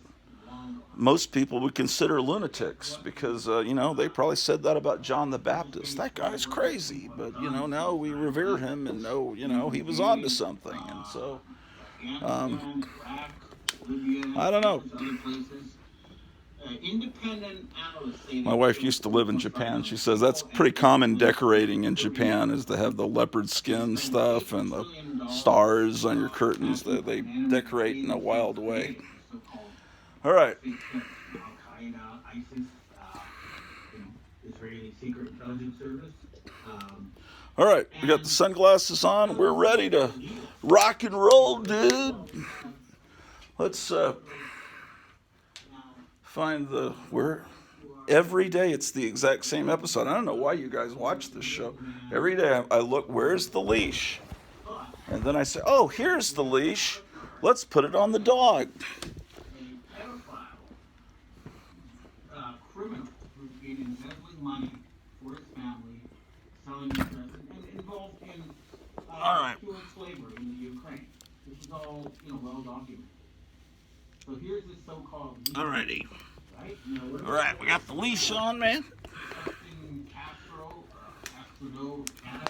most people would consider lunatics because, they probably said that about John the Baptist. That guy's crazy, but, now we revere him and know, he was on to something. And so, I don't know. My wife used to live in Japan. She says that's pretty common decorating in Japan is to have the leopard skin stuff and the stars on your curtains. They decorate in a wild way. All right. All right, we got the sunglasses on. We're ready to rock and roll, dude. Let's find where every day it's the exact same episode. I don't know why you guys watch this show. Every day I look, where's the leash? And then I say, oh, here's the leash. Let's put it on the dog. Criminal who's been embezzling money for his family, selling drugs, and involved in human slavery in the Ukraine. This is all, well documented. So here's this so-called. Alrighty. Right? All right, we got the leash on, man.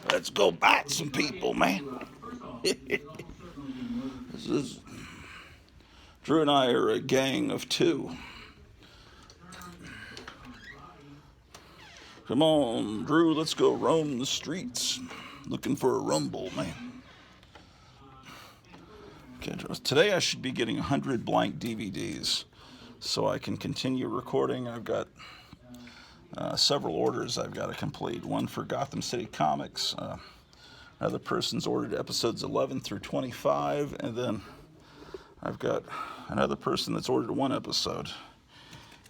Let's go bite some people, man. This is Drew and I are a gang of two. Come on, Drew, let's go roam the streets. Looking for a rumble, man. Okay, today I should be getting 100 blank DVDs so I can continue recording. I've got several orders I've got to complete. One for Gotham City Comics. Another person's ordered episodes 11 through 25. And then I've got another person that's ordered one episode.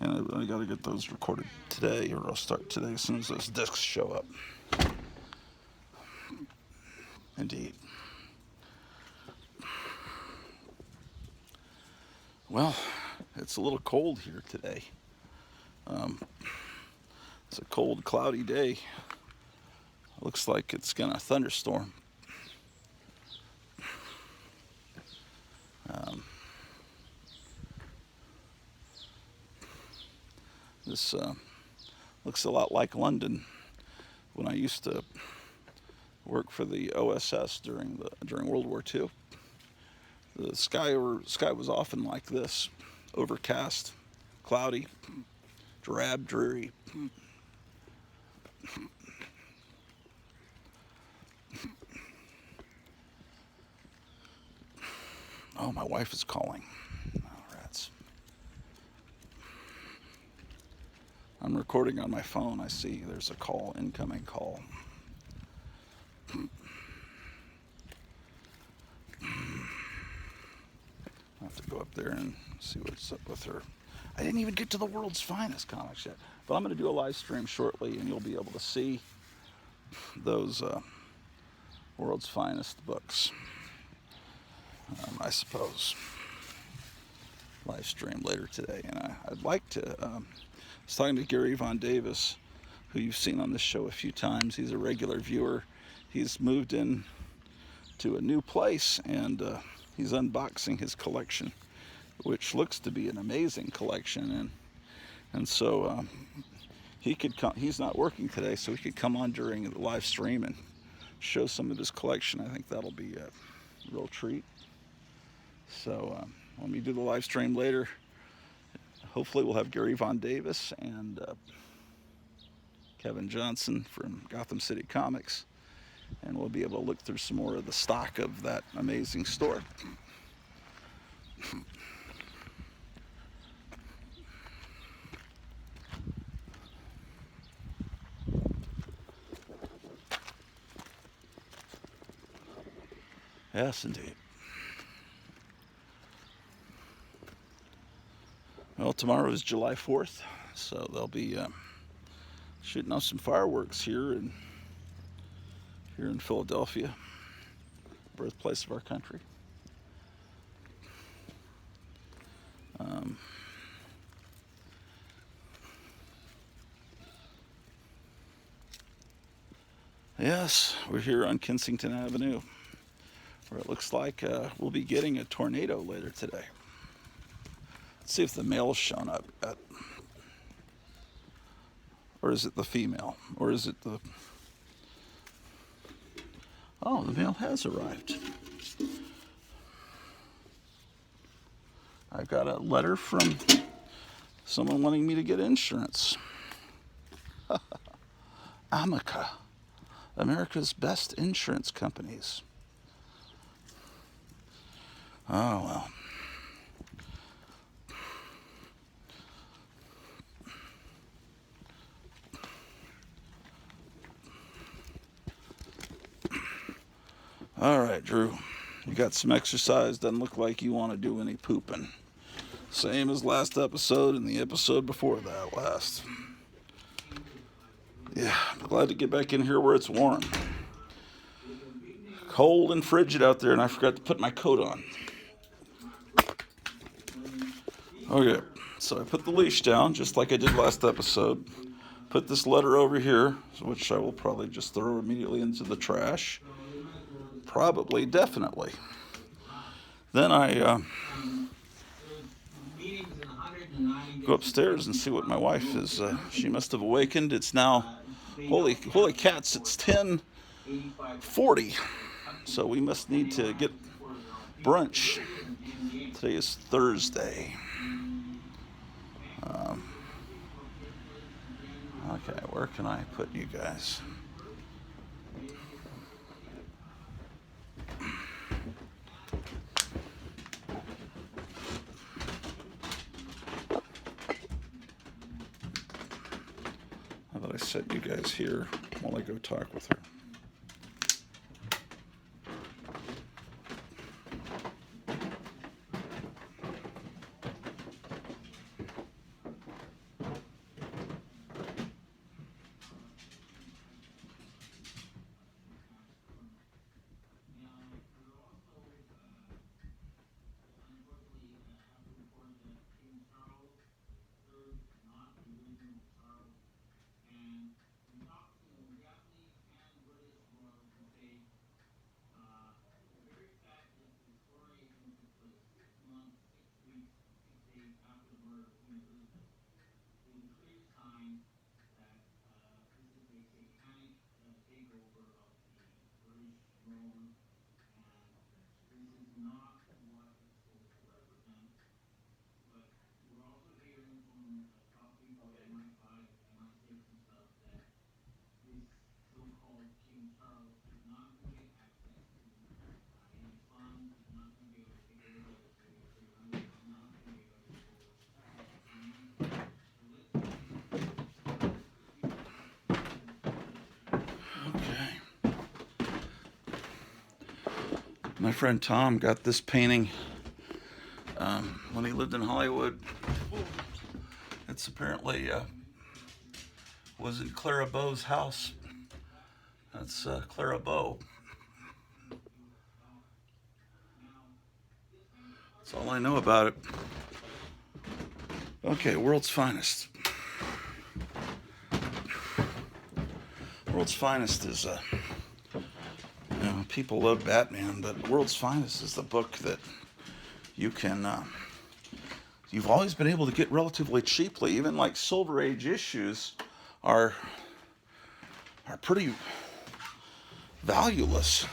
And I got to get those recorded today, or I'll start today as soon as those discs show up. Indeed. Well, it's a little cold here today. It's a cold, cloudy day. Looks like it's gonna thunderstorm. This looks a lot like London when I used to work for the OSS during World War II. The sky was often like this, overcast, cloudy, drab, dreary. Oh, my wife is calling. Oh, rats. I'm recording on my phone. I see there's a call, incoming call. I have to go up there and see what's up with her. I didn't even get to the World's Finest comics yet, but I'm going to do a live stream shortly, and you'll be able to see those World's Finest books, I suppose. Live stream later today, and I'd like to. I was talking to Gary Von Davis, who you've seen on this show a few times. He's a regular viewer. He's moved in to a new place, and he's unboxing his collection, which looks to be an amazing collection. And so he could come. He's not working today, so he could come on during the live stream and show some of his collection. I think that'll be a real treat. So when we do the live stream later, hopefully we'll have Gary Von Davis and Kevin Johnson from Gotham City Comics, and we'll be able to look through some more of the stock of that amazing store. Yes, indeed. Well, tomorrow is July 4th, so they'll be shooting off some fireworks here in Philadelphia, birthplace of our country. Yes, we're here on Kensington Avenue, where it looks like we'll be getting a tornado later today. Let's see if the male's shown up at, or is it the female, or is it the, oh, the male has arrived. I got a letter from someone wanting me to get insurance. Amica, America's best insurance companies. Oh, well. All right, Drew, you got some exercise. Doesn't look like you want to do any pooping. Same as last episode and the episode before that last. Yeah, I'm glad to get back in here where it's warm. Cold and frigid out there, and I forgot to put my coat on. Okay, so I put the leash down just like I did last episode. Put this letter over here, which I will probably just throw immediately into the trash. Probably, definitely. Then I go upstairs and see what my wife is. She must have awakened. It's now, holy cats, it's 10:40. So we must need to get brunch. Today is Thursday. Okay, where can I put you guys? How about I set you guys here while I go talk with her? My friend Tom got this painting when he lived in Hollywood. It's apparently was in Clara Bow's house. That's Clara Bow. That's all I know about it. Okay, World's Finest. World's Finest is, people love Batman, but World's Finest is the book that you can, you've always been able to get relatively cheaply. Even like Silver Age issues are pretty valueless.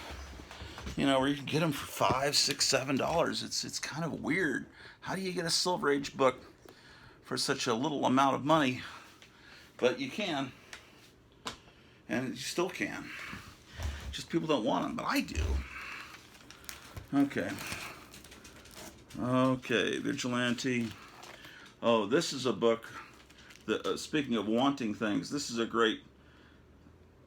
Where you can get them for $5, $6, $7. It's kind of weird. How do you get a Silver Age book for such a little amount of money? But you can, and you still can. Just people don't want them, but I do. Okay, Vigilante. Oh, this is a book that, speaking of wanting things, this is a great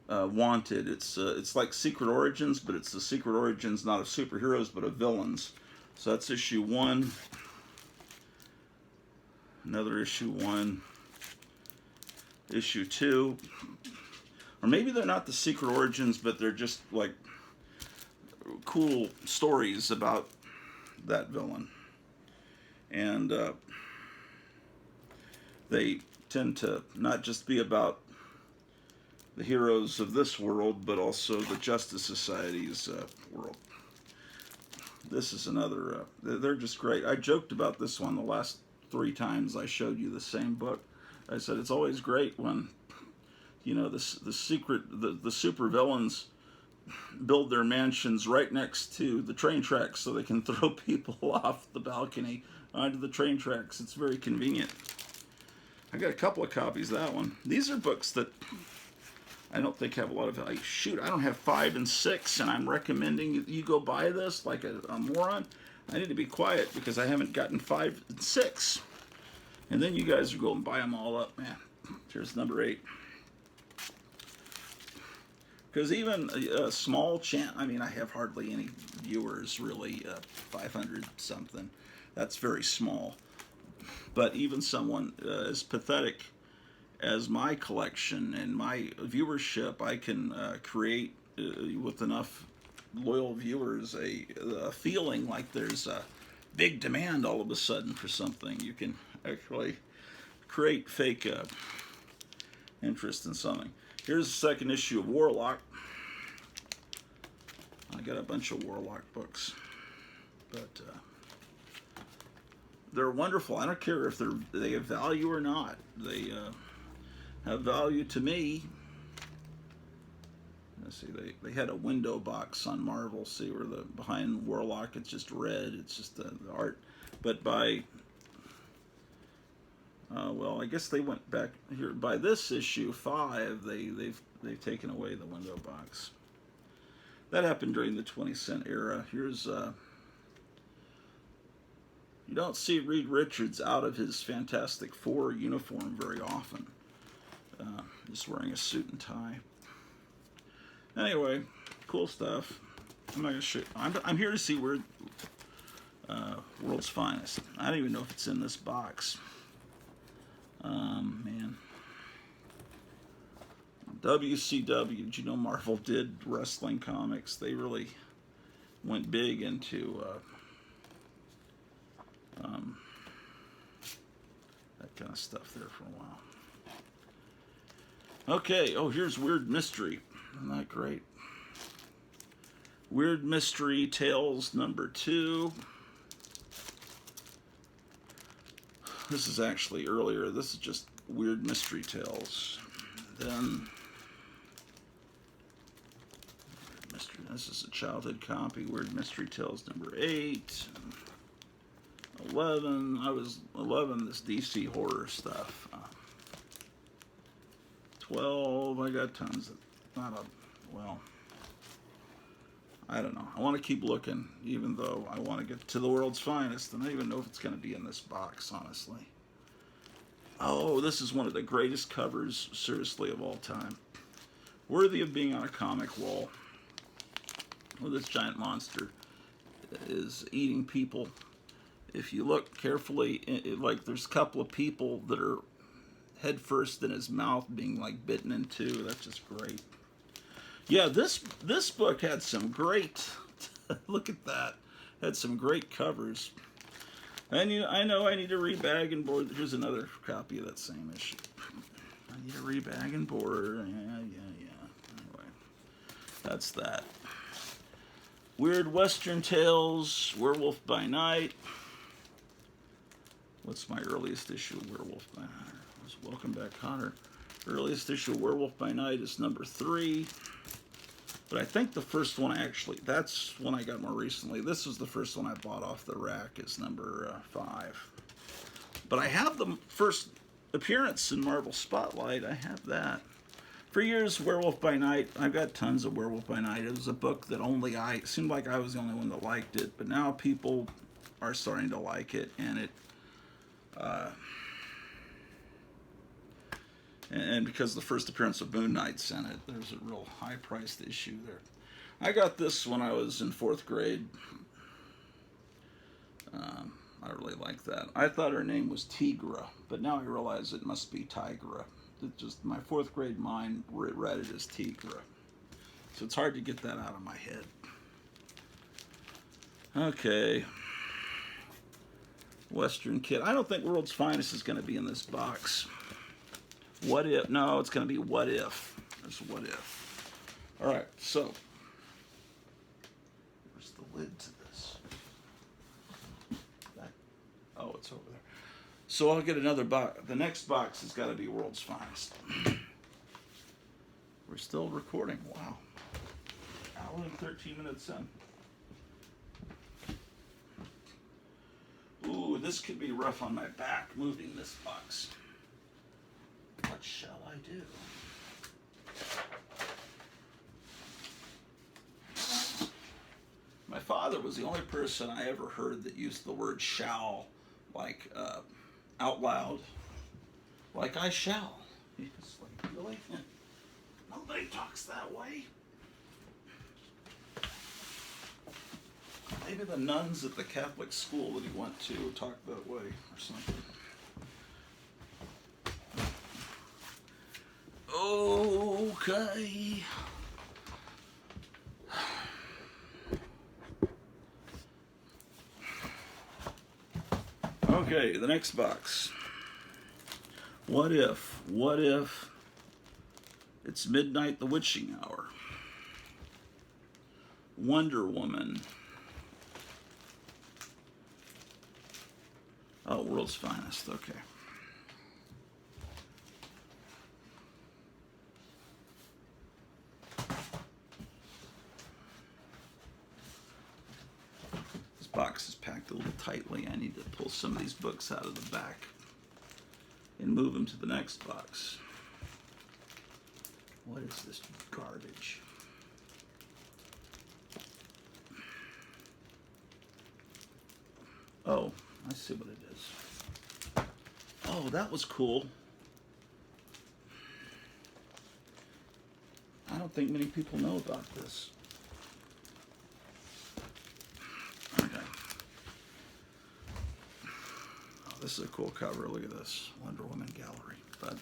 Wanted. It's like Secret Origins, but it's the Secret Origins not of superheroes, but of villains. So that's issue 1. Another issue 1. Issue 2. Or maybe they're not the Secret Origins, but they're just like cool stories about that villain. And they tend to not just be about the heroes of this world, but also the Justice Society's world. This is another, they're just great. I joked about this one the last 3 times I showed you the same book. I said it's always great when, the super villains build their mansions right next to the train tracks so they can throw people off the balcony onto the train tracks. It's very convenient. I got a couple of copies of that one. These are books that I don't think have a lot of value. Shoot, I don't have 5 and 6, and I'm recommending you go buy this like a moron. I need to be quiet because I haven't gotten 5 and 6. And then you guys are going and buy them all up, man. Here's number 8. Because even a small channel, I have hardly any viewers, really, 500 something. That's very small. But even someone as pathetic as my collection and my viewership, I can create with enough loyal viewers a feeling like there's a big demand all of a sudden for something. You can actually create fake interest in something. Here's the second issue of Warlock. I got a bunch of Warlock books, but they're wonderful. I don't care if they have value or not. They have value to me. Let's see, they had a window box on Marvel. See where behind Warlock it's just red. It's just the art. But by I guess they went back here. By this issue 5, they've taken away the window box. That happened during the 20-cent era. Here's you don't see Reed Richards out of his Fantastic Four uniform very often. Just wearing a suit and tie. Anyway, cool stuff. I'm not gonna show. I'm here to see where World's Finest. I don't even know if it's in this box. Man. WCW. Did you know Marvel did wrestling comics? They really went big into that kind of stuff there for a while. Okay, here's Weird Mystery. Isn't that great? Weird Mystery Tales number 2. This is actually earlier. This is just Weird Mystery Tales. Then this is a childhood copy. Weird Mystery Tales number 8. 11. I was 11. This DC horror stuff. 12. I got tons of. I don't know. I want to keep looking, even though I want to get to the World's Finest, and I don't even know if it's going to be in this box, honestly. Oh, this is one of the greatest covers, seriously, of all time. Worthy of being on a comic wall with this giant monster. is eating people. If you look carefully, like there's a couple of people that are head first in his mouth being like bitten in two. That's just great. Yeah, this book had some great look at that. Had some great covers. And I know I need to rebag and board. Here's another copy of that same issue. I need to rebag and board. Yeah. Anyway, that's that. Weird Western Tales, Werewolf by Night. What's my earliest issue of Werewolf by Night? Welcome back, Connor. Earliest issue of Werewolf by Night is number 3. But I think the first one that's one I got more recently. This was the first one I bought off the rack, is number 5. But I have the first appearance in Marvel Spotlight. I have that. For years, Werewolf by Night, I've got tons of Werewolf by Night. It was a book that it seemed like I was the only one that liked it. But now people are starting to like it, and it... and because the first appearance of Moon Knight's in it, there's a real high-priced issue there. I got this when I was in 4th grade. I really like that. I thought her name was Tigra, but now I realize it must be Tigra. It just my 4th grade mind read it as Tigra. So it's hard to get that out of my head. Okay. Western Kid. I don't think World's Finest is going to be in this box. What If? No, it's going to be What If. There's What If. All right, so where's the lid to this? Oh, it's over there. So I'll get another box. The next box has got to be World's Finest. We're still recording. Wow. Hour and 13 minutes in. Ooh, this could be rough on my back, moving this box. What shall I do? My father was the only person I ever heard that used the word shall, like out loud. Like I shall. It's like, really? Nobody talks that way. Maybe the nuns at the Catholic school that he went to talked that way or something. Okay. Okay, the next box. What if? What if it's midnight, the witching hour? Wonder Woman. Oh, World's Finest. Okay. This box is packed a little tightly. I need to pull some of these books out of the back and move them to the next box. What is this garbage? Oh, I see what it is. Oh, that was cool. I don't think many people know about this. Okay. Oh, this is a cool cover. Look at this. Wonder Woman gallery. But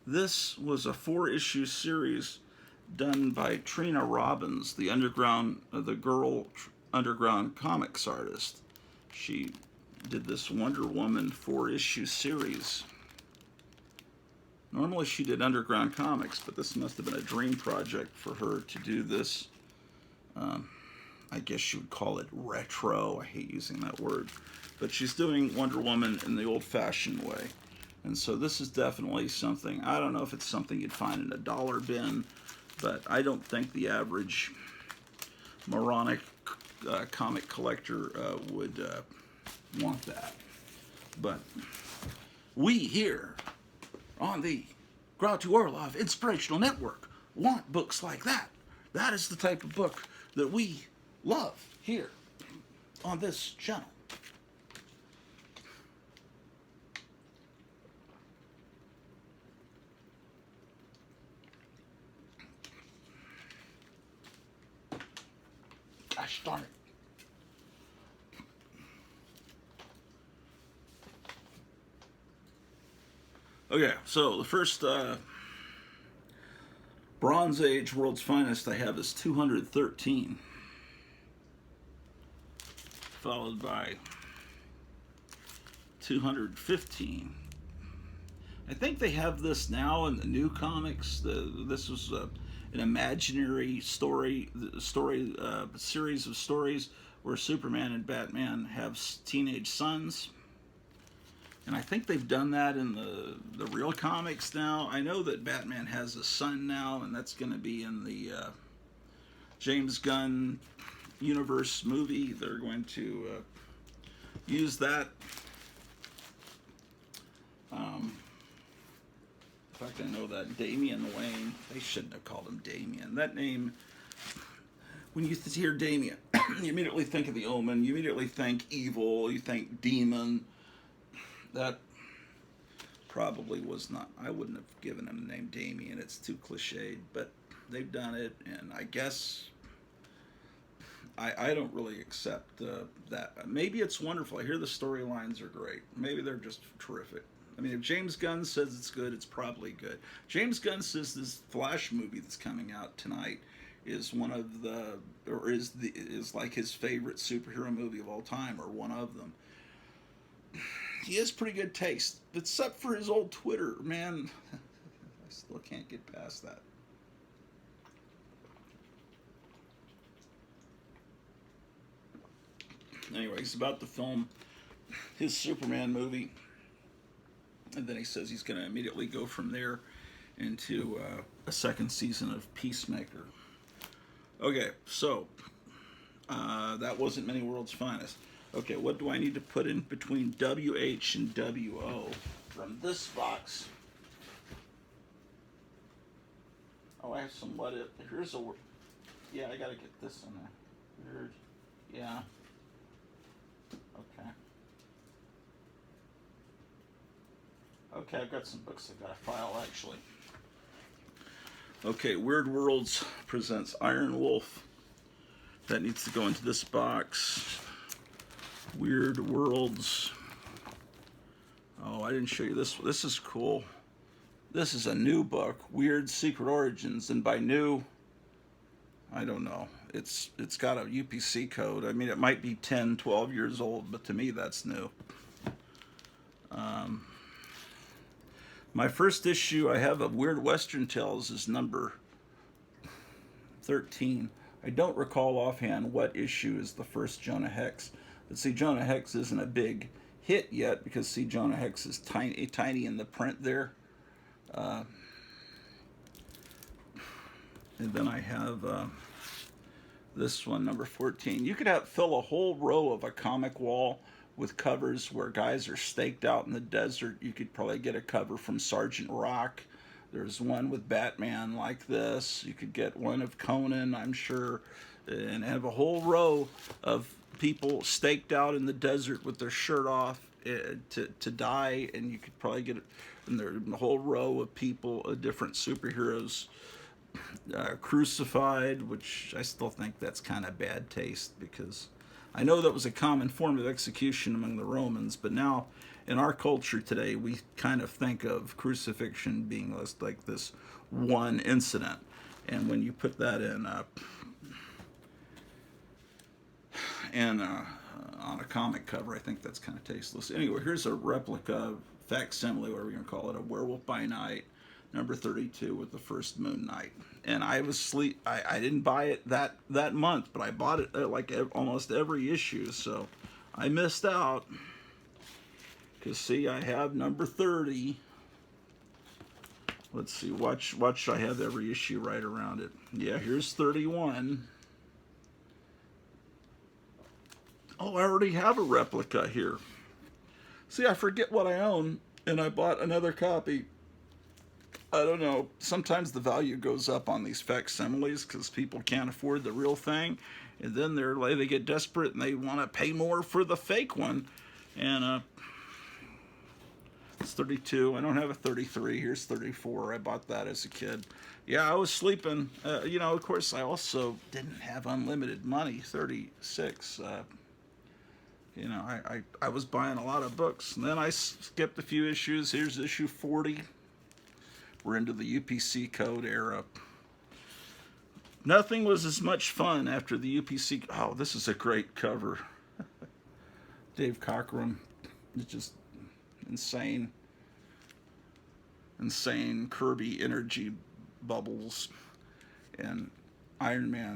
this was a 4-issue series done by Trina Robbins, the girl underground comics artist. She did this Wonder Woman 4-issue series. Normally she did underground comics, but this must have been a dream project for her to do this. I guess you would call it retro. I hate using that word. But she's doing Wonder Woman in the old-fashioned way. And so this is definitely something, I don't know if it's something you'd find in a dollar bin, but I don't think the average moronic comic collector would want that. But we here on the Grow to Orloff Inspirational Network want books like that. That is the type of book that we love here on this channel. Darn it. Okay, so the first Bronze Age World's Finest I have is 213, followed by 215. I think they have this now in the new comics. This was an imaginary series of stories where Superman and Batman have teenage sons. And I think they've done that in the real comics now. I know that Batman has a son now, and that's going to be in the James Gunn universe movie. They're going to use that. In fact, I know that Damian Wayne, they shouldn't have called him Damian. That name, when you hear Damian, you immediately think of the Omen, you immediately think evil, you think demon. That probably was not, I wouldn't have given him the name Damian, it's too cliched, but they've done it, and I guess I don't really accept that. Maybe it's wonderful. I hear the storylines are great. Maybe they're just terrific. I mean, if James Gunn says it's good, it's probably good. James Gunn says this Flash movie that's coming out tonight is one of the, or is like his favorite superhero movie of all time, or one of them. He has pretty good taste, except for his old Twitter, man. I still can't get past that. Anyway, he's about to film his Superman movie, and then he says he's going to immediately go from there into a second season of Peacemaker. Okay, so that wasn't Many World's Finest. Okay, what do I need to put in between WH and WO from this box? Oh, I have some what if. Here's a word. Yeah, I gotta get this in there. Weird. Yeah. Okay. Okay, I've got some books I've got to file actually. Okay, Weird Worlds presents Iron Wolf. That needs to go into this box. Weird Worlds. Oh, I didn't show you this. This is cool. This is a new book, Weird Secret Origins, and by new, I don't know. It's got a UPC code. I mean, it might be 10, 12 years old, but to me, that's new. My first issue I have of Weird Western Tales is number 13. I don't recall offhand what issue is the first Jonah Hex. But see, Jonah Hex isn't a big hit yet because, see, Jonah Hex is tiny in the print there. And then I have this one, number 14. You could fill a whole row of a comic wall with covers where guys are staked out in the desert. You could probably get a cover from Sergeant Rock. There's one with Batman like this. You could get one of Conan, I'm sure, and have a whole row of people staked out in the desert with their shirt off to die, and you could probably get a whole row of people, different superheroes, crucified, which I still think that's kind of bad taste because I know that was a common form of execution among the Romans, but now in our culture today, we kind of think of crucifixion being like this one incident. And when you put that on a comic cover, I think that's kind of tasteless. Anyway, here's a replica, facsimile, whatever you're going to call it, of Werewolf by Night, number 32 with the first Moon Knight. And I didn't buy it that month, but I bought it like almost every issue, so I missed out. Because, see, I have number 30. Let's see, watch I have every issue right around it. Yeah, here's 31. Oh, I already have a replica here. See, I forget what I own, and I bought another copy. I don't know, sometimes the value goes up on these facsimiles because people can't afford the real thing, and then they get desperate and they want to pay more for the fake one. And It's 32. I don't have a 33. Here's 34. I bought that as a kid. Yeah, I was sleeping. Of course, I also didn't have unlimited money. 36. I was buying a lot of books. And then I skipped a few issues. Here's issue 40. We're into the UPC code era. Nothing was as much fun after the UPC. Oh, this is a great cover. Dave Cockrum. It's just insane. Insane Kirby energy bubbles. And Iron Man